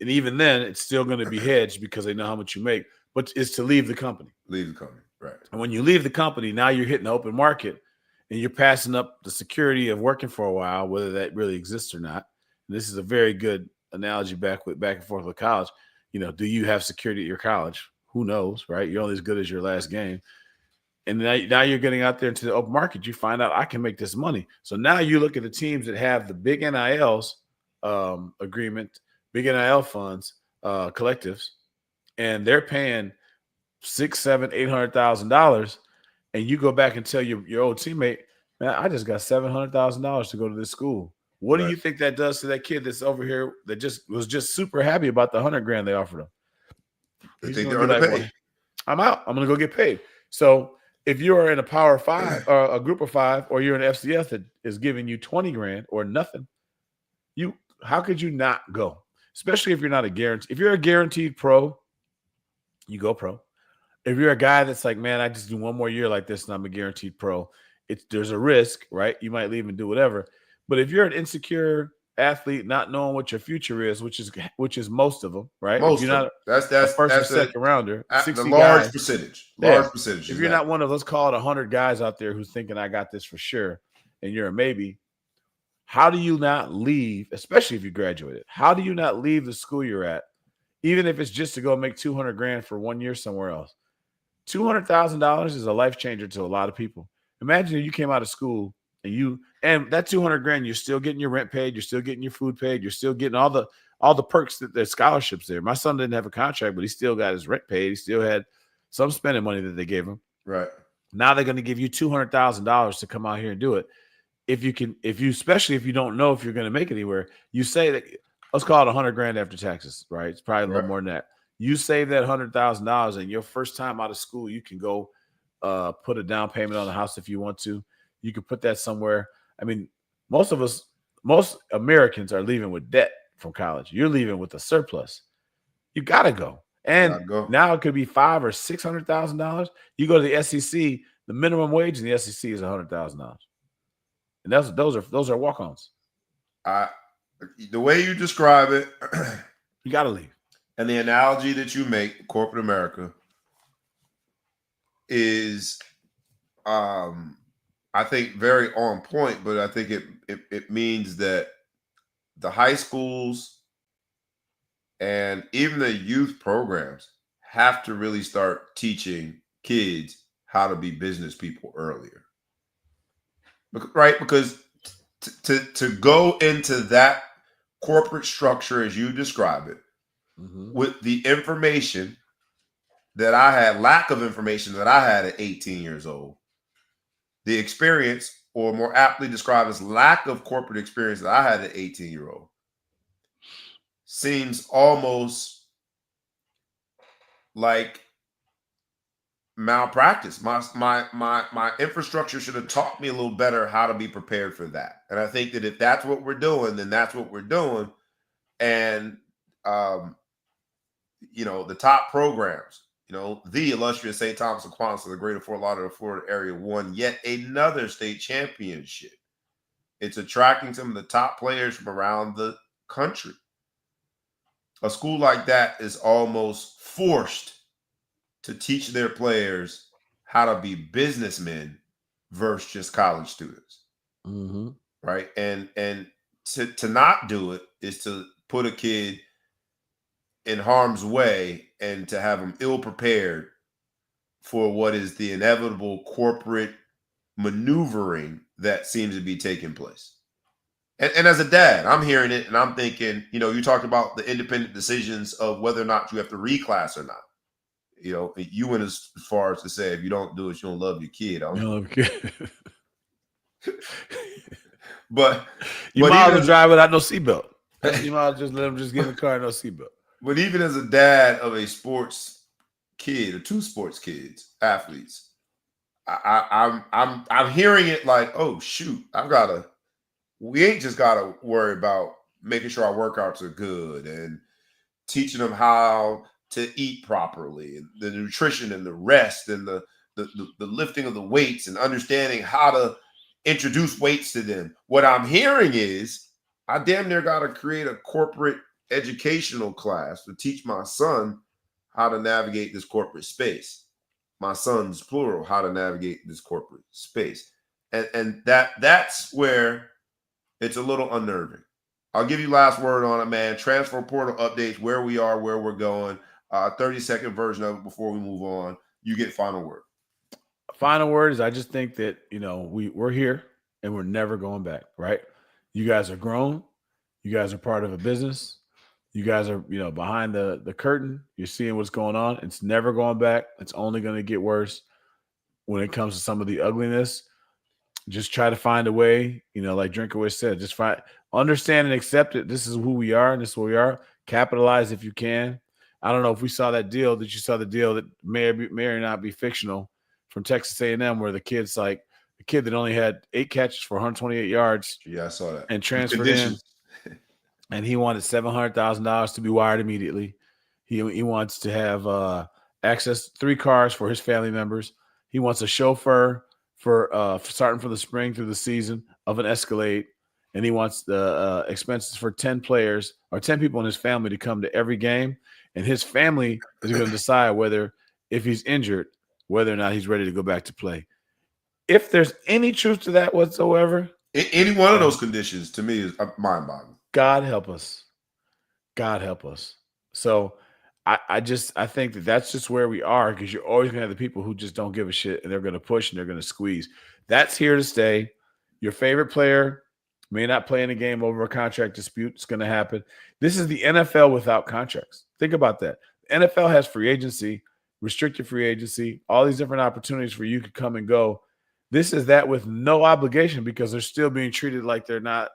and even then, it's still going to be hedged because they know how much you make, but it's to leave the company. Leave the company, right. And when you leave the company, now you're hitting the open market, and you're passing up the security of working for a while, whether that really exists or not. And this is a very good analogy back and forth with college. Do you have security at your college? Who knows, right? You're only as good as your last game. And now you're getting out there into the open market. You find out I can make this money. So now you look at the teams that have the big NILs agreement, big NIL funds, collectives, and they're paying $600,000, $700,000, $800,000, and you go back and tell your old teammate, man, I just got $700,000 to go to this school. What do you think that does to that kid that's over here that was just super happy about the $100,000 they offered him? They think they're underpaid. Like, I'm out. I'm going to go get paid. So if you're in a Power 5 or a Group of 5, or you're an FCS that is giving you $20,000 or nothing, how could you not go? Especially if you're not a guarantee. If you're a guaranteed pro, you go pro. If you're a guy that's like, man, I just do one more year like this and I'm a guaranteed pro, there's a risk, right? You might leave and do whatever. But if you're an insecure athlete, not knowing what your future is, which is most of them, right? Most if you're not that's a first or second rounder, 60 the large guys, percentage. If you're not one of, let's call it 100 guys out there who's thinking I got this for sure, and you're a maybe, how do you not leave, especially if you graduated? How do you not leave the school you're at, even if it's just to go make $200,000 for 1 year somewhere else? $200,000 is a life changer to a lot of people. Imagine if you came out of school and that $200,000, you're still getting your rent paid, you're still getting your food paid, you're still getting all the perks that there's scholarships there. My son didn't have a contract, but he still got his rent paid. He still had some spending money that they gave him. Right. Now they're going to give you $200,000 to come out here and do it. Especially if you don't know if you're going to make it anywhere, you say that, let's call it $100,000 after taxes, right? It's probably a little more than that. You save that $100,000, and your first time out of school, you can go put a down payment on the house if you want to. You can put that somewhere. I mean, most Americans are leaving with debt from college. You're leaving with a surplus. You got to go. And now it could be $500,000 or $600,000. You go to the SEC, the minimum wage in the SEC is $100,000. And those are walk-ons. The way you describe it, you got to leave. And the analogy that you make, corporate America, is, I think, very on point. But I think it means that the high schools and even the youth programs have to really start teaching kids how to be business people earlier, right? Because to go into that corporate structure as you describe it, with the information that I had, lack of information that I had at 18 years old, the experience, or more aptly described as lack of corporate experience that I had at 18-year-old, seems almost like malpractice. My infrastructure should have taught me a little better how to be prepared for that. And I think that if that's what we're doing, then that's what we're doing. And the top programs, the illustrious St. Thomas Aquinas of the greater Fort Lauderdale, Florida area won yet another state championship. It's attracting some of the top players from around the country. a school like that is almost forced to teach their players how to be businessmen versus just college students, right? And to not do it is to put a kid in harm's way and to have them ill prepared for what is the inevitable corporate maneuvering that seems to be taking place. And as a dad, I'm hearing it and I'm thinking, you talked about the independent decisions of whether or not you have to reclass or not. You went as far as to say if you don't do it, you don't love your kid. You don't love your kid. But you might as well drive without no seatbelt. You might as well just let them just get in the car and no seatbelt. But even as a dad of a sports kid or two sports kids, athletes, I'm hearing it like, oh shoot, we ain't just gotta worry about making sure our workouts are good and teaching them how to eat properly and the nutrition and the rest and the lifting of the weights and understanding how to introduce weights to them. What I'm hearing is I damn near got to create a corporate educational class to teach my son how to navigate this corporate space. My sons, plural, how to navigate this corporate space. And that's where it's a little unnerving. I'll give you last word on it, man. Transfer portal updates, where we are, where we're going. 30-second version of it before we move on. You get final word. Final word is I just think that, we're here and we're never going back, right? You guys are grown. You guys are part of a business. You guys are, behind the curtain. You're seeing what's going on. It's never going back. It's only going to get worse when it comes to some of the ugliness. Just try to find a way, like Drinkaway said, just understand and accept it. This is who we are and this is who we are. Capitalize if you can. I don't know if we saw that deal, that you saw the deal that may or not be fictional from Texas A&M where the kid that only had 8 catches for 128 yards. Yeah, I saw that. And transferred in. And he wanted $700,000 to be wired immediately. He wants to have access 3 cars for his family members. He wants a chauffeur for starting from the spring through the season of an Escalade. And he wants the expenses for 10 players or 10 people in his family to come to every game. And his family is going to decide if he's injured, whether or not he's ready to go back to play. If there's any truth to that whatsoever. Any one of those conditions to me is mind-boggling. God help us. God help us. So I think that's just where we are, because you're always going to have the people who just don't give a shit and they're going to push and they're going to squeeze. That's here to stay. Your favorite player may not play in a game over a contract dispute. It's going to happen. This is the NFL without contracts. Think about that. The NFL has free agency, restricted free agency, all these different opportunities for you to come and go. This is that with no obligation, because they're still being treated like they're not,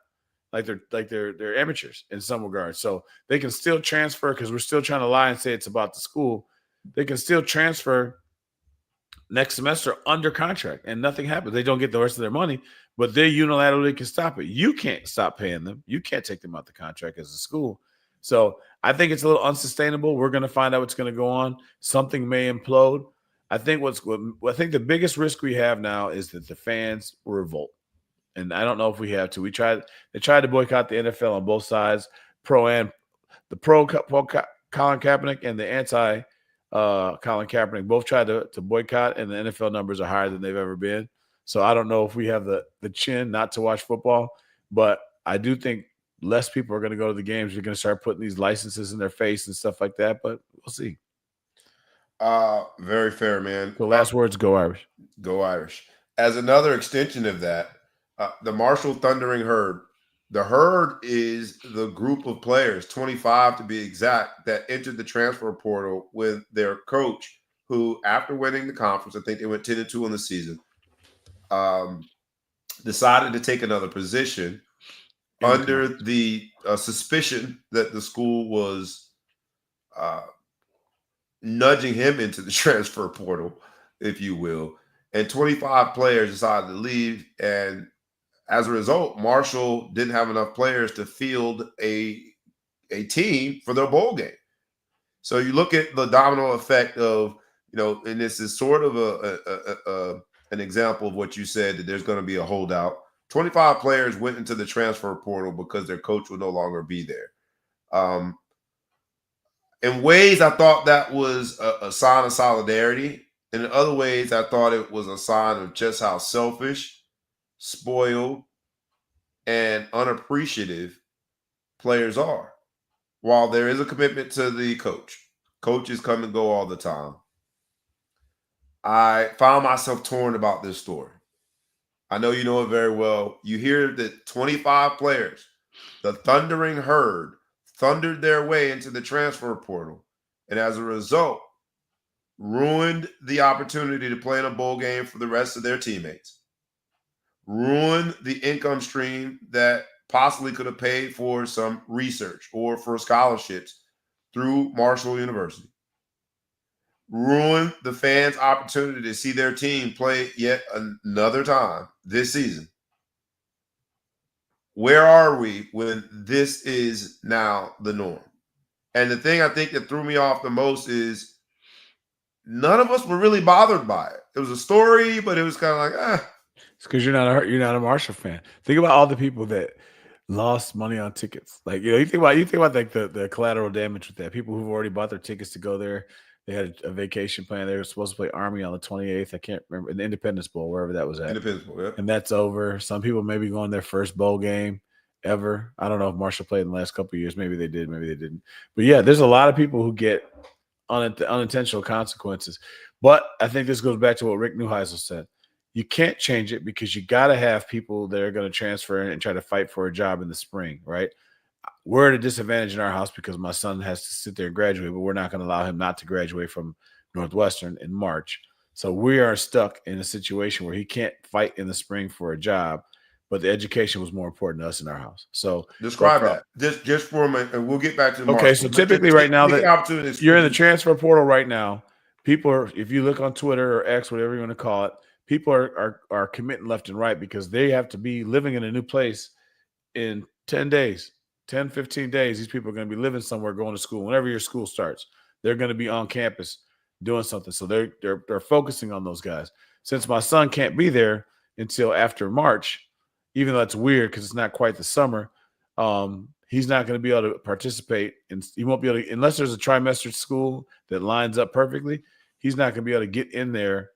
like they're amateurs in some regards. So they can still transfer, because we're still trying to lie and say it's about the school. They can still transfer next semester under contract and nothing happens. They don't get the rest of their money, but they unilaterally can stop it. You can't stop paying them. You can't take them out the contract as a school. So I think it's a little unsustainable. We're going to find out what's going to go on. Something may implode. I think the biggest risk we have now is that the fans will revolt. And I don't know if we have to. They tried to boycott the NFL on both sides, the pro Colin Kaepernick and the anti Colin Kaepernick both tried to boycott, and the NFL numbers are higher than they've ever been. So I don't know if we have the chin not to watch football, but I do think less people are going to go to the games. You're going to start putting these licenses in their face and stuff like that, but we'll see. Very fair, man. So last words, go Irish. Go Irish. As another extension of that, the Marshall Thundering Herd. The Herd is the group of players, 25 to be exact, that entered the transfer portal with their coach, who, after winning the conference, I think they went 10-2 in the season, decided to take another position under the suspicion that the school was nudging him into the transfer portal, if you will. And 25 players decided to leave, and as a result, Marshall didn't have enough players to field a team for their bowl game. So you look at the domino effect of, and this is sort of an example of what you said, that there's going to be a holdout. 25 players went into the transfer portal because their coach will no longer be there. In ways, I thought that was a sign of solidarity. In other ways, I thought it was a sign of just how selfish, spoiled, and unappreciative players are. While there is a commitment to the coach, coaches come and go all the time. I found myself torn about this story. I know you know it very well. You hear that 25 players, the thundering herd, thundered their way into the transfer portal, and as a result, ruined the opportunity to play in a bowl game for the rest of their teammates, ruined the income stream that possibly could have paid for some research or for scholarships through Marshall University, ruined the fans' opportunity to see their team play yet another time this season. Where are we when this is now the norm? And the thing I think that threw me off the most is none of us were really bothered by it. It was a story, but it was kind of like, It's because you're not a Marshall fan. Think about all the people that lost money on tickets. Like, you think about like the collateral damage with that. People who've already bought their tickets to go there. They had a vacation plan. They were supposed to play Army on the 28th. I can't remember, in the Independence Bowl, wherever that was at. Independence Bowl, yeah. And that's over. Some people maybe going their first bowl game ever. I don't know if Marshall played in the last couple of years. Maybe they did, maybe they didn't. But yeah, there's a lot of people who get unintentional consequences. But I think this goes back to what Rick Neuheisel said. You can't change it because you got to have people that are going to transfer and try to fight for a job in the spring, right? We're at a disadvantage in our house because my son has to sit there and graduate, but we're not going to allow him not to graduate from Northwestern in March. So we are stuck in a situation where he can't fight in the spring for a job, but the education was more important to us in our house. So describe that just for a minute, and we'll get back to the okay. Marshall. So typically, right now that you're in the transfer portal right now, people are. If you look on Twitter or X, whatever you want to call it, people are committing left and right because they have to be living in a new place in 10 days. 10, 15 days, these people are going to be living somewhere, going to school. Whenever your school starts, they're going to be on campus doing something. So they're focusing on those guys. Since my son can't be there until after March, even though that's weird because it's not quite the summer, he's not going to be able to participate. And he won't be able to, unless there's a trimester school that lines up perfectly, he's not going to be able to get in there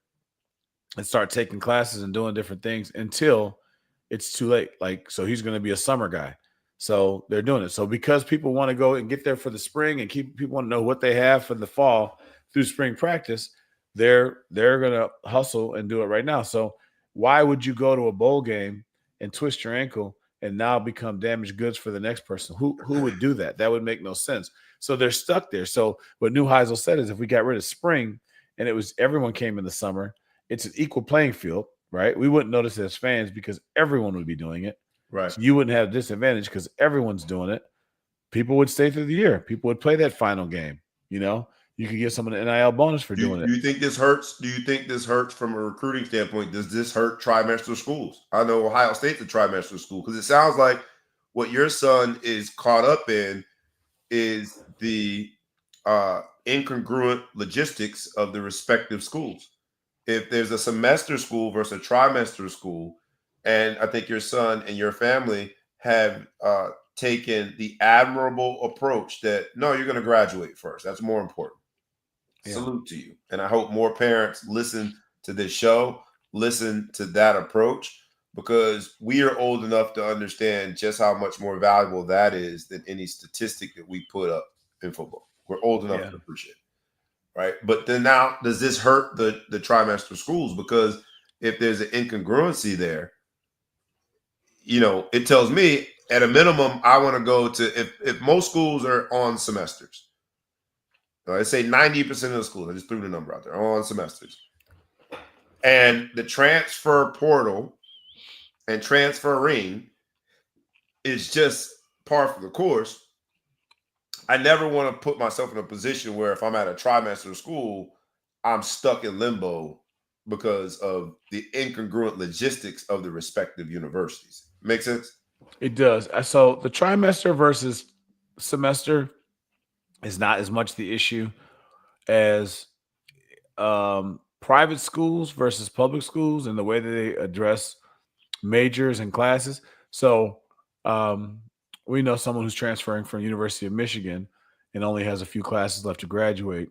and start taking classes and doing different things until it's too late. Like, so he's going to be a summer guy. So they're doing it. So because people want to go and get there for the spring and people want to know what they have for the fall through spring practice, they're going to hustle and do it right now. So why would you go to a bowl game and twist your ankle and now become damaged goods for the next person? Who would do that? That would make no sense. So they're stuck there. So what Neuheisel said is if we got rid of spring and it was everyone came in the summer, it's an equal playing field, right? We wouldn't notice it as fans because everyone would be doing it. Right. So you wouldn't have a disadvantage because everyone's doing it. People would stay through the year. People would play that final game. You could get someone an NIL bonus for doing it. Do you think this hurts? Do you think this hurts from a recruiting standpoint? Does this hurt trimester schools? I know Ohio State's a trimester school because it sounds like what your son is caught up in is the incongruent logistics of the respective schools. If there's a semester school versus a trimester school, and I think your son and your family have taken the admirable approach that, no, you're going to graduate first. That's more important. Yeah. Salute to you. And I hope more parents listen to this show, listen to that approach, because we are old enough to understand just how much more valuable that is than any statistic that we put up in football. We're old enough to appreciate it, right? But then now, does this hurt the trimester schools? Because if there's an incongruency there, it tells me at a minimum, I want to go to, if most schools are on semesters, let's say 90% of the schools, I just threw the number out there, are on semesters. And the transfer portal and transferring is just par for the course. I never want to put myself in a position where if I'm at a trimester school, I'm stuck in limbo because of the incongruent logistics of the respective universities. Make sense? It does. So the trimester versus semester is not as much the issue as private schools versus public schools and the way that they address majors and classes. So we know someone who's transferring from University of Michigan, and only has a few classes left to graduate,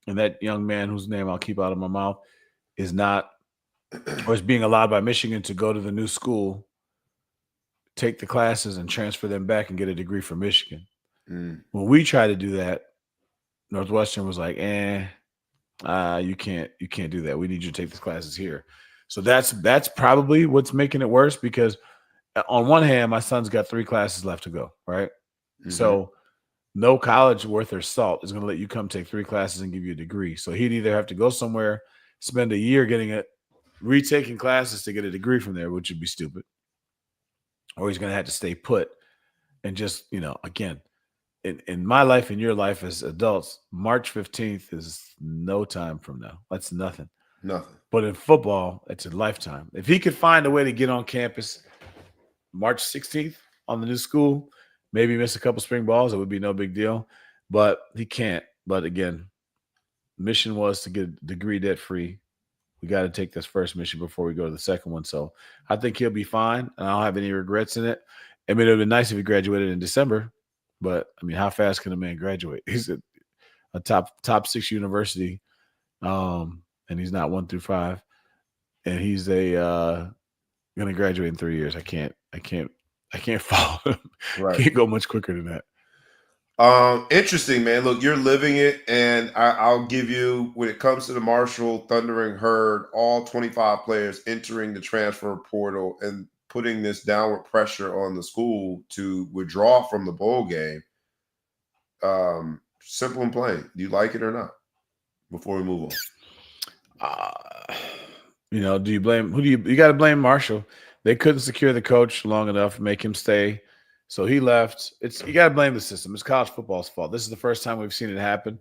and that young man whose name I'll keep out of my mouth is not, or is being allowed by Michigan to go to the new school, take the classes and transfer them back and get a degree from Michigan. When we tried to do that, Northwestern was like, you can't do that. We need you to take these classes here. So that's probably what's making it worse, because on one hand, my son's got 3 classes left to go, right? So no college worth their salt is going to let you come take 3 classes and give you a degree. So he'd either have to go somewhere, spend a year retaking classes to get a degree from there, which would be stupid, or he's going to have to stay put and just, again, in my life and your life as adults, March 15th is no time from now. That's nothing. Nothing. But in football, it's a lifetime. If he could find a way to get on campus March 16th on the new school, maybe miss a couple spring balls, it would be no big deal. But he can't. But again, mission was to get a degree debt-free. We got to take this first mission before we go to the second one. So I think he'll be fine, and I don't have any regrets in it. I mean, it would have been nice if he graduated in December. But, I mean, how fast can a man graduate? He's a top 6 university, and he's not 1 through 5. And he's going to graduate in 3 years. I can't follow him. Right. Can't go much quicker than that. Interesting, man. Look, you're living it, and I'll give you, when it comes to the Marshall Thundering Herd, all 25 players entering the transfer portal and putting this downward pressure on the school to withdraw from the bowl game. Simple and plain. Do you like it or not? Before we move on. Do you blame you got to blame Marshall. They couldn't secure the coach long enough, make him stay. So he left. You got to blame the system. It's college football's fault. This is the first time we've seen it happen.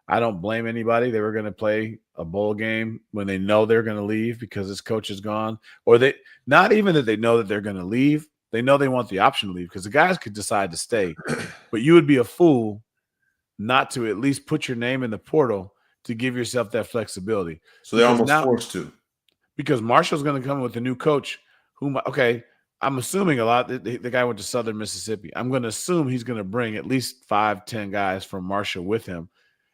I don't blame anybody. They were going to play a bowl game when they know they're going to leave because this coach is gone. Or not even that they know that they're going to leave. They know they want the option to leave because the guys could decide to stay. But you would be a fool not to at least put your name in the portal to give yourself that flexibility. So they're almost forced to. Because Marshall's going to come with a new coach I'm assuming a lot. The guy went to Southern Mississippi. I'm going to assume he's going to bring at least 5-10 guys from Marshall with him.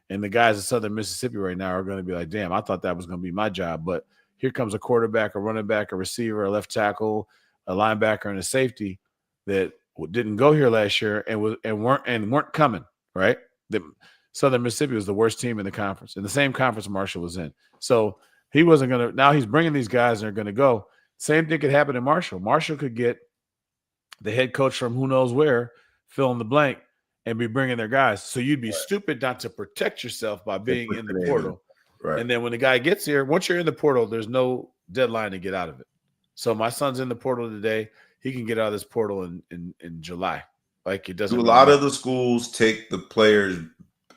And the guys at Southern Mississippi right now are going to be like, damn, I thought that was going to be my job. But here comes a quarterback, a running back, a receiver, a left tackle, a linebacker, and a safety that didn't go here last year and weren't coming, right? Southern Mississippi was the worst team in the conference, in the same conference Marshall was in. So he wasn't going to – now he's bringing these guys and they're going to go. Same thing could happen in Marshall. Marshall could get the head coach from who knows where, fill in the blank, and be bringing their guys. So you'd be stupid not to protect yourself by being in the portal. Right. And then when the guy gets here, once you're in the portal, there's no deadline to get out of it. So my son's in the portal today. He can get out of this portal in July. Like, it doesn't. Do a lot of the schools take the players?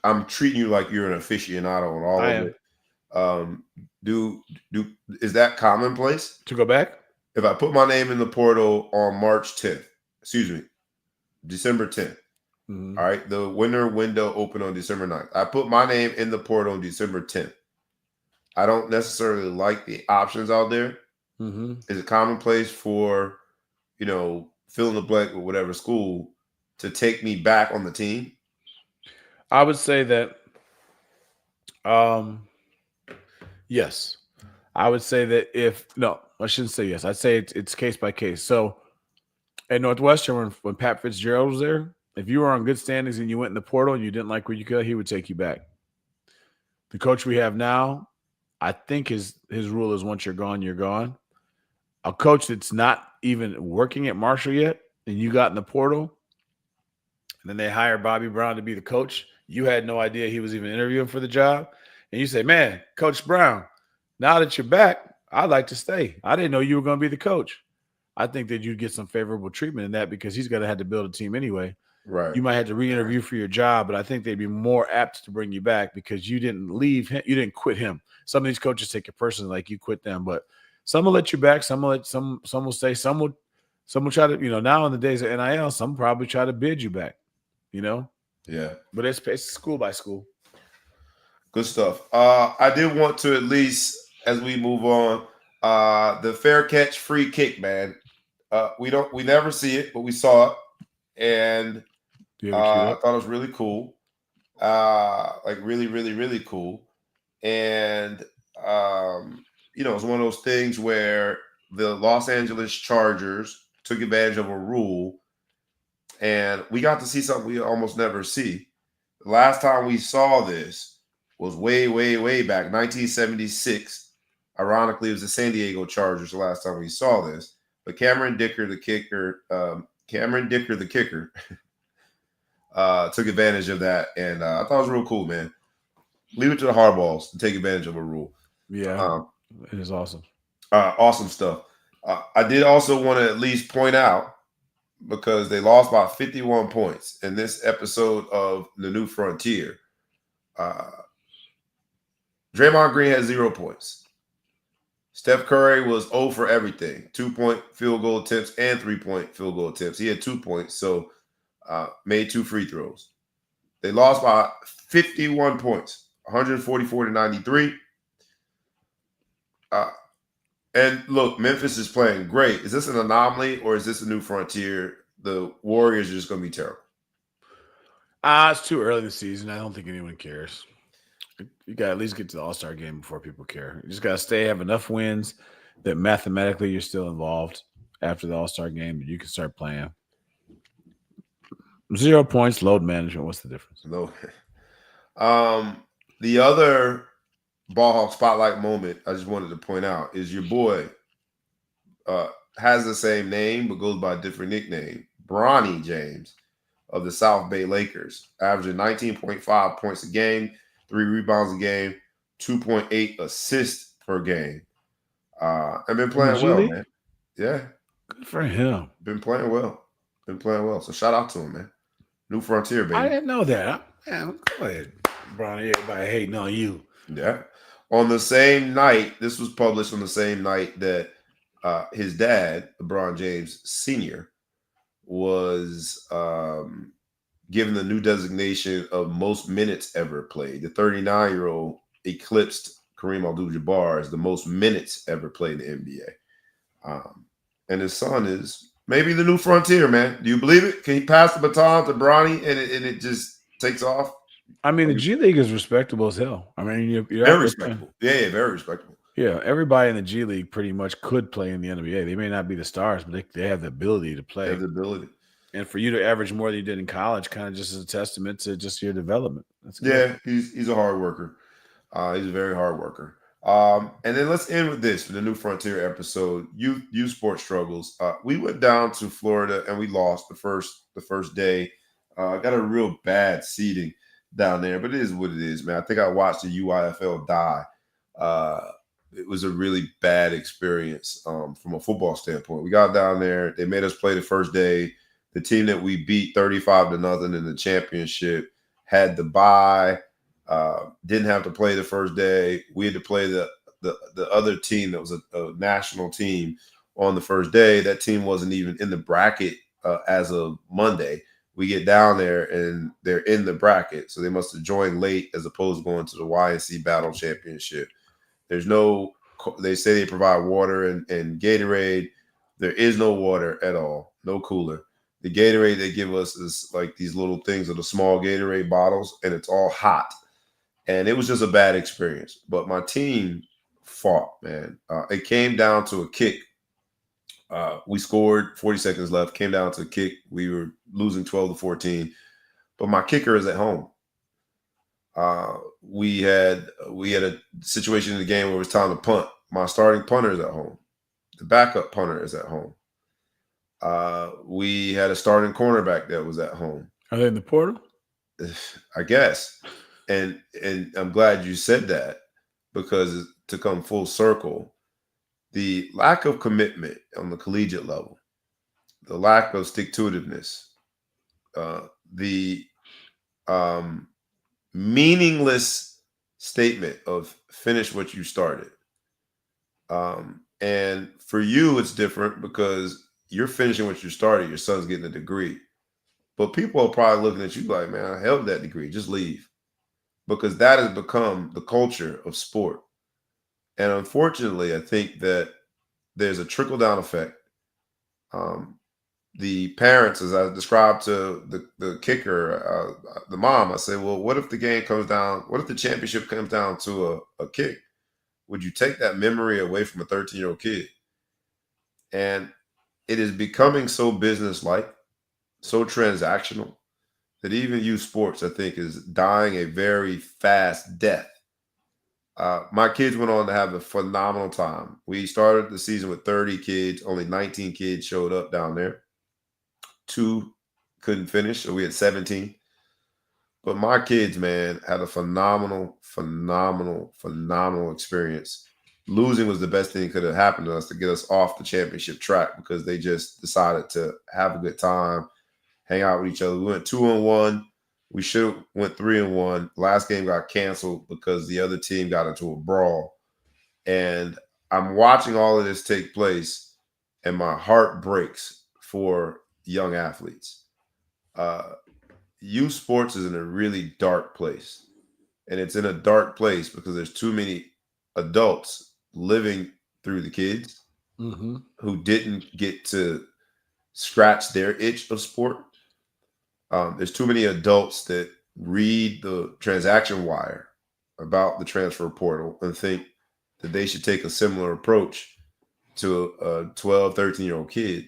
I'm treating you like you're an aficionado on all of it. Is that commonplace to go back? If I put my name in the portal on December 10th, all right, the winter window opened on December 9th. I put my name in the portal on December 10th. I don't necessarily like the options out there. Is it commonplace for, fill in the blank with whatever school to take me back on the team? I would say that, yes. I would say that no, I shouldn't say yes. I'd say it's case by case. So at Northwestern, when Pat Fitzgerald was there, if you were on good standings and you went in the portal and you didn't like where you could, he would take you back. The coach we have now, I think his rule is once you're gone, you're gone. A coach that's not even working at Marshall yet, and you got in the portal, and then they hire Bobby Brown to be the coach. You had no idea he was even interviewing for the job. And you say, man, Coach Brown, now that you're back, I'd like to stay. I didn't know you were going to be the coach. I think that you'd get some favorable treatment in that because he's going to have to build a team anyway. Right. You might have to re-interview for your job, but I think they'd be more apt to bring you back because you didn't leave him. You didn't quit him. Some of these coaches take it personally, like you quit them, but some will let you back. Some will stay. Some will try to, now in the days of NIL, some probably try to bid you back, Yeah. But it's school by school. Good stuff. I did want to, at least as we move on, the fair catch free kick, man. We never see it, but we saw it. And I thought it was really cool. like really, really, really cool. And it's one of those things where the Los Angeles Chargers took advantage of a rule, and we got to see something we almost never see. The last time we saw this was way, way, way back, 1976. Ironically, it was the San Diego Chargers the last time we saw this. But Cameron Dicker, the kicker, took advantage of that, and I thought it was real cool, man. Leave it to the hardballs to take advantage of a rule. Yeah, it is awesome. Awesome stuff. I did also want to at least point out, because they lost by 51 points in this episode of The New Frontier. Draymond Green had 0 points. Steph Curry was 0 for everything. 2-point field goal attempts and 3-point field goal attempts. He had 2 points, so made 2 free throws. They lost by 51 points, 144 to 93. And look, Memphis is playing great. Is this an anomaly or is this a new frontier? The Warriors are just going to be terrible. It's too early in the season. I don't think anyone cares. You got to at least get to the All-Star game before people care. You just got to have enough wins that mathematically you're still involved after the All-Star game, and you can start playing. 0 points, load management. What's the difference? No. The other Ball Hawk spotlight moment I just wanted to point out is your boy has the same name but goes by a different nickname. Bronny James of the South Bay Lakers, averaging 19.5 points a game, 3 rebounds a game, 2.8 assists per game. I've been playing well, man. Yeah. Good for him. Been playing well. So shout out to him, man. New frontier, baby. I didn't know that. Man, go ahead, Bronny. Everybody hating on you. Yeah. On the same night, this was published on the same night that his dad, LeBron James Sr., was given the new designation of most minutes ever played. The 39-year-old eclipsed Kareem Abdul-Jabbar as the most minutes ever played in the NBA. And his son is maybe the new frontier, man. Do you believe it? Can he pass the baton to Bronny and it just takes off? I mean, the G League is respectable as hell. I mean, you're very respectable. Yeah, very respectable. Yeah, everybody in the G League pretty much could play in the NBA. They may not be the stars, but they have the ability to play. They have the ability. And for you to average more than you did in college, kind of just is a testament to just your development. That's good. Yeah, he's a hard worker. He's a very hard worker. And then let's end with this for the New Frontier episode. Youth sports struggles. We went down to Florida and we lost the first day. Got a real bad seeding down there, but it is what it is, man. I think I watched the UIFL die. It was a really bad experience from a football standpoint. We got down there. They made us play the first day. The team that we beat 35-0 in the championship had the bye. Didn't have to play the first day. We had to play the other team that was a national team on the first day. That team wasn't even in the bracket as of Monday. We get down there and they're in the bracket, so they must have joined late as opposed to going to the YNC Battle Championship. They say they provide water and Gatorade. There is no water at all, no cooler. The Gatorade they give us is like these little things of the small Gatorade bottles, and it's all hot. And it was just a bad experience. But my team fought, man. It came down to a kick. We scored 40 seconds left, came down to a kick. We were losing 12-14. But my kicker is at home. We had a situation in the game where it was time to punt. My starting punter is at home. The backup punter is at home. We had a starting cornerback that was at home. Are they in the portal? I guess. And I'm glad you said that, because to come full circle, the lack of commitment on the collegiate level, the lack of stick-to-itiveness, the meaningless statement of finish what you started. And for you, it's different because you're finishing what you started. Your son's getting a degree. But people are probably looking at you like, man, I held that degree. Just leave. Because that has become the culture of sport. And unfortunately, I think that there's a trickle-down effect. the parents, as I described to the kicker, the mom, I said, well, what if the game comes down? What if the championship comes down to a kick? Would you take that memory away from a 13-year-old kid? And it is becoming so business-like, so transactional, that even youth sports, I think, is dying a very fast death. My kids went on to have a phenomenal time. We started the season with 30 kids. Only 19 kids showed up down there. 2 couldn't finish, so we had 17. But my kids, man, had a phenomenal experience. Losing was the best thing that could have happened to us to get us off the championship track, because they just decided to have a good time, hang out with each other. We went 2-1. We should have went 3-1. Last game got canceled because the other team got into a brawl. And I'm watching all of this take place, and my heart breaks for young athletes. Youth sports is in a really dark place. And it's in a dark place because there's too many adults living through the kids who didn't get to scratch their itch of sport. There's too many adults that read the transaction wire about the transfer portal and think that they should take a similar approach to a 12, 13-year-old kid.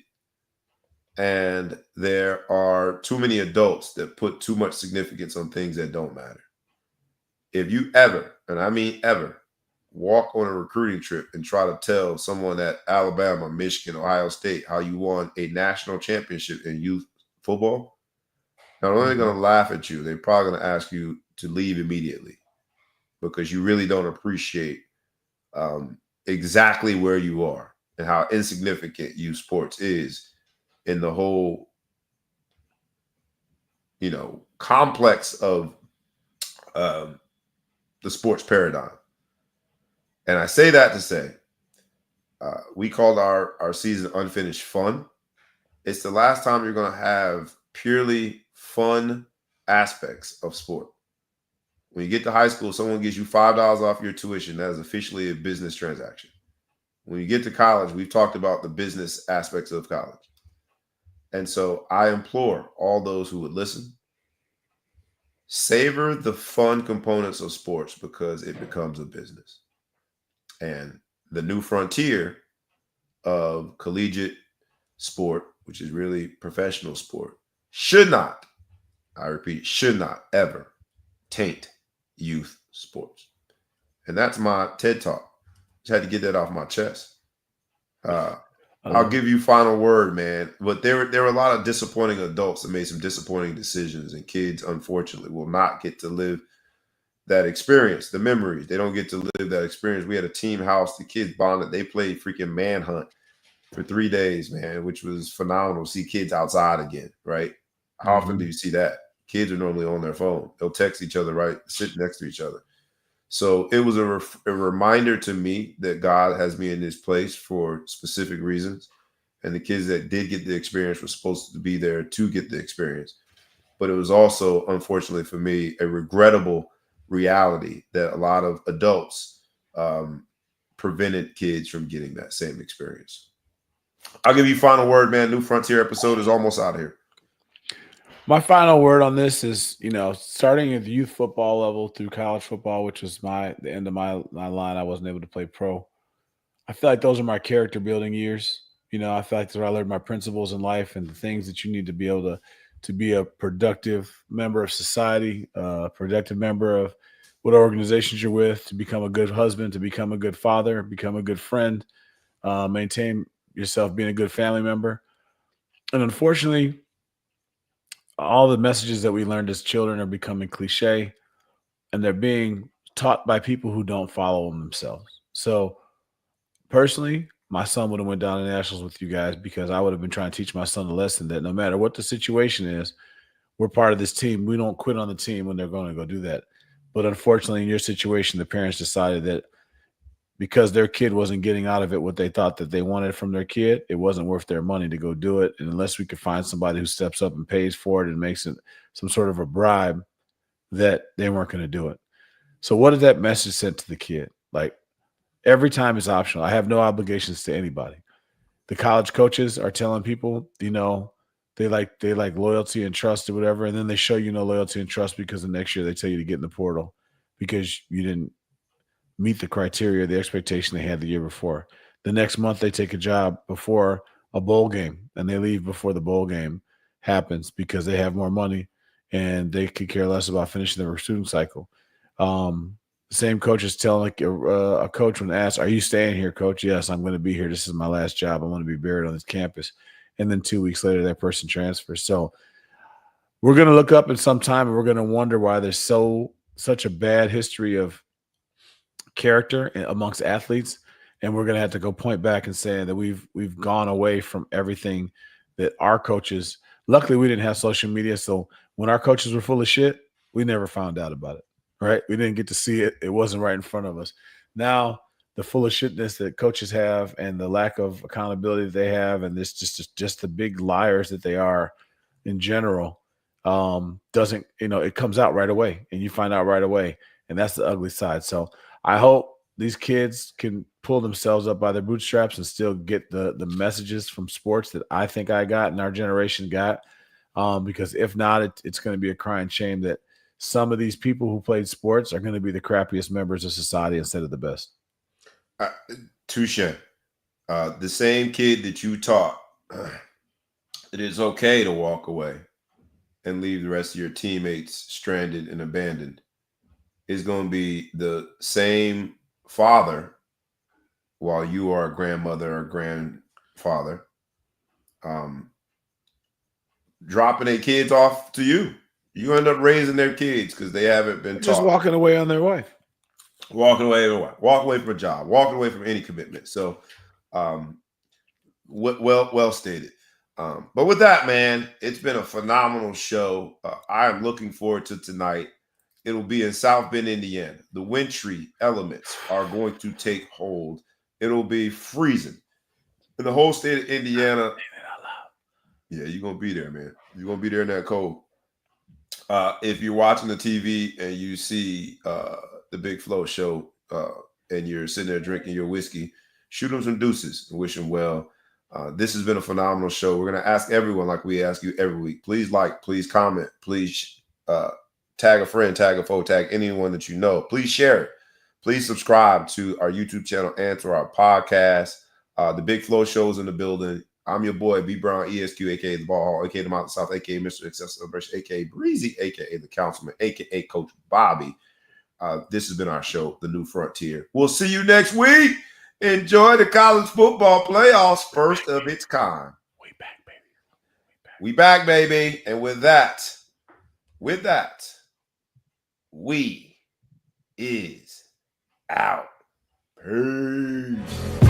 And there are too many adults that put too much significance on things that don't matter. If you ever, and I mean ever, walk on a recruiting trip and try to tell someone at Alabama, Michigan, Ohio State how you won a national championship in youth football, not only are they going to laugh at you, they're probably going to ask you to leave immediately, because you really don't appreciate exactly where you are and how insignificant youth sports is in the whole, complex of the sports paradigm. And I say that to say, we called our season Unfinished Fun. It's the last time you're going to have purely fun aspects of sport. When you get to high school, someone gives you $5 off your tuition. That is officially a business transaction. When you get to college, we've talked about the business aspects of college. And so I implore all those who would listen, savor the fun components of sports, because it becomes a business. And the new frontier of collegiate sport, which is really professional sport, should not, I repeat, should not ever taint youth sports. And that's my TED Talk. Just had to get that off my chest. I'll give you final word, man. But there were a lot of disappointing adults that made some disappointing decisions, and kids, unfortunately, will not get to live that experience, the memories. They don't get to live that experience. We had a team house. The kids bonded. They played freaking manhunt for 3 days, man, which was phenomenal. See kids outside again, right? How often do you see that? Kids are normally on their phone. They'll text each other, right? Sit next to each other. So it was a reminder to me that God has me in this place for specific reasons. And the kids that did get the experience were supposed to be there to get the experience. But it was also, unfortunately for me, a regrettable reality that a lot of adults prevented kids from getting that same experience. I'll give you final word, man. New Frontier episode is almost out here. My final word on this is, starting at the youth football level through college football, which was the end of my line. I wasn't able to play pro. I feel like those are my character building years. I feel like that's where I learned my principles in life and the things that you need to be able to be a productive member of society, a productive member of what organizations you're with, to become a good husband, to become a good father, become a good friend, maintain yourself being a good family member. And unfortunately, all the messages that we learned as children are becoming cliche, and they're being taught by people who don't follow them themselves. So personally, my son would have went down to nationals with you guys, because I would have been trying to teach my son a lesson that no matter what the situation is, we're part of this team. We don't quit on the team when they're going to go do that. But unfortunately, in your situation, the parents decided that because their kid wasn't getting out of it what they thought that they wanted from their kid, it wasn't worth their money to go do it. And unless we could find somebody who steps up and pays for it and makes it some sort of a bribe, that they weren't going to do it. So what did that message send to the kid? Like, every time is optional. I have no obligations to anybody. The college coaches are telling people, they like loyalty and trust or whatever, and then they show you no loyalty and trust because the next year they tell you to get in the portal because you didn't meet the criteria, the expectation they had the year before. The next month they take a job before a bowl game and they leave before the bowl game happens because they have more money and they could care less about finishing the recruiting cycle. Same coach is telling a coach when asked, "Are you staying here, coach?" "Yes, I'm going to be here. This is my last job. I'm going to be buried on this campus." And then 2 weeks later, that person transfers. So we're going to look up in some time and we're going to wonder why there's such a bad history of character amongst athletes. And we're going to have to go point back and say that we've gone away from everything that our coaches. Luckily, we didn't have social media. So when our coaches were full of shit, we never found out about it. Right? We didn't get to see it. It wasn't right in front of us. Now, the full of shitness that coaches have and the lack of accountability that they have and this just the big liars that they are in general doesn't, it comes out right away and you find out right away. And that's the ugly side. So I hope these kids can pull themselves up by their bootstraps and still get the messages from sports that I think I got and our generation got. Because if not, it's going to be a crying shame that some of these people who played sports are going to be the crappiest members of society instead of the best. Touche. The same kid that you taught it is okay to walk away and leave the rest of your teammates stranded and abandoned is going to be the same father while you are a grandmother or grandfather dropping their kids off to you. You end up raising their kids because they haven't been just taught. Walking away on their wife. Walking away from a job, walking away from any commitment. So well stated. But with that, man, it's been a phenomenal show. I am looking forward to tonight. It'll be in South Bend, Indiana. The wintry elements are going to take hold. It'll be freezing. In the whole state of Indiana. Yeah, you're going to be there, man. You're going to be there in that cold. If you're watching the TV and you see the Big Flow show and you're sitting there drinking your whiskey, shoot them some deuces and wish them well. This has been a phenomenal show. We're going to ask everyone like we ask you every week. Please like, please comment, please tag a friend, tag a foe, tag anyone that you know. Please share it. Please subscribe to our YouTube channel and to our podcast. The Big Flow Show's in the building. I'm your boy, B. Brown, ESQ, a.k.a. The Ball Hall, a.k.a. The Mountain South, a.k.a. Mr. Excess Celebration, a.k.a. Breezy, a.k.a. The Councilman, a.k.a. Coach Bobby. This has been our show, The New Frontier. We'll see you next week. Enjoy the college football playoffs, first of its kind. We back, baby. And with that, we is out. Peace.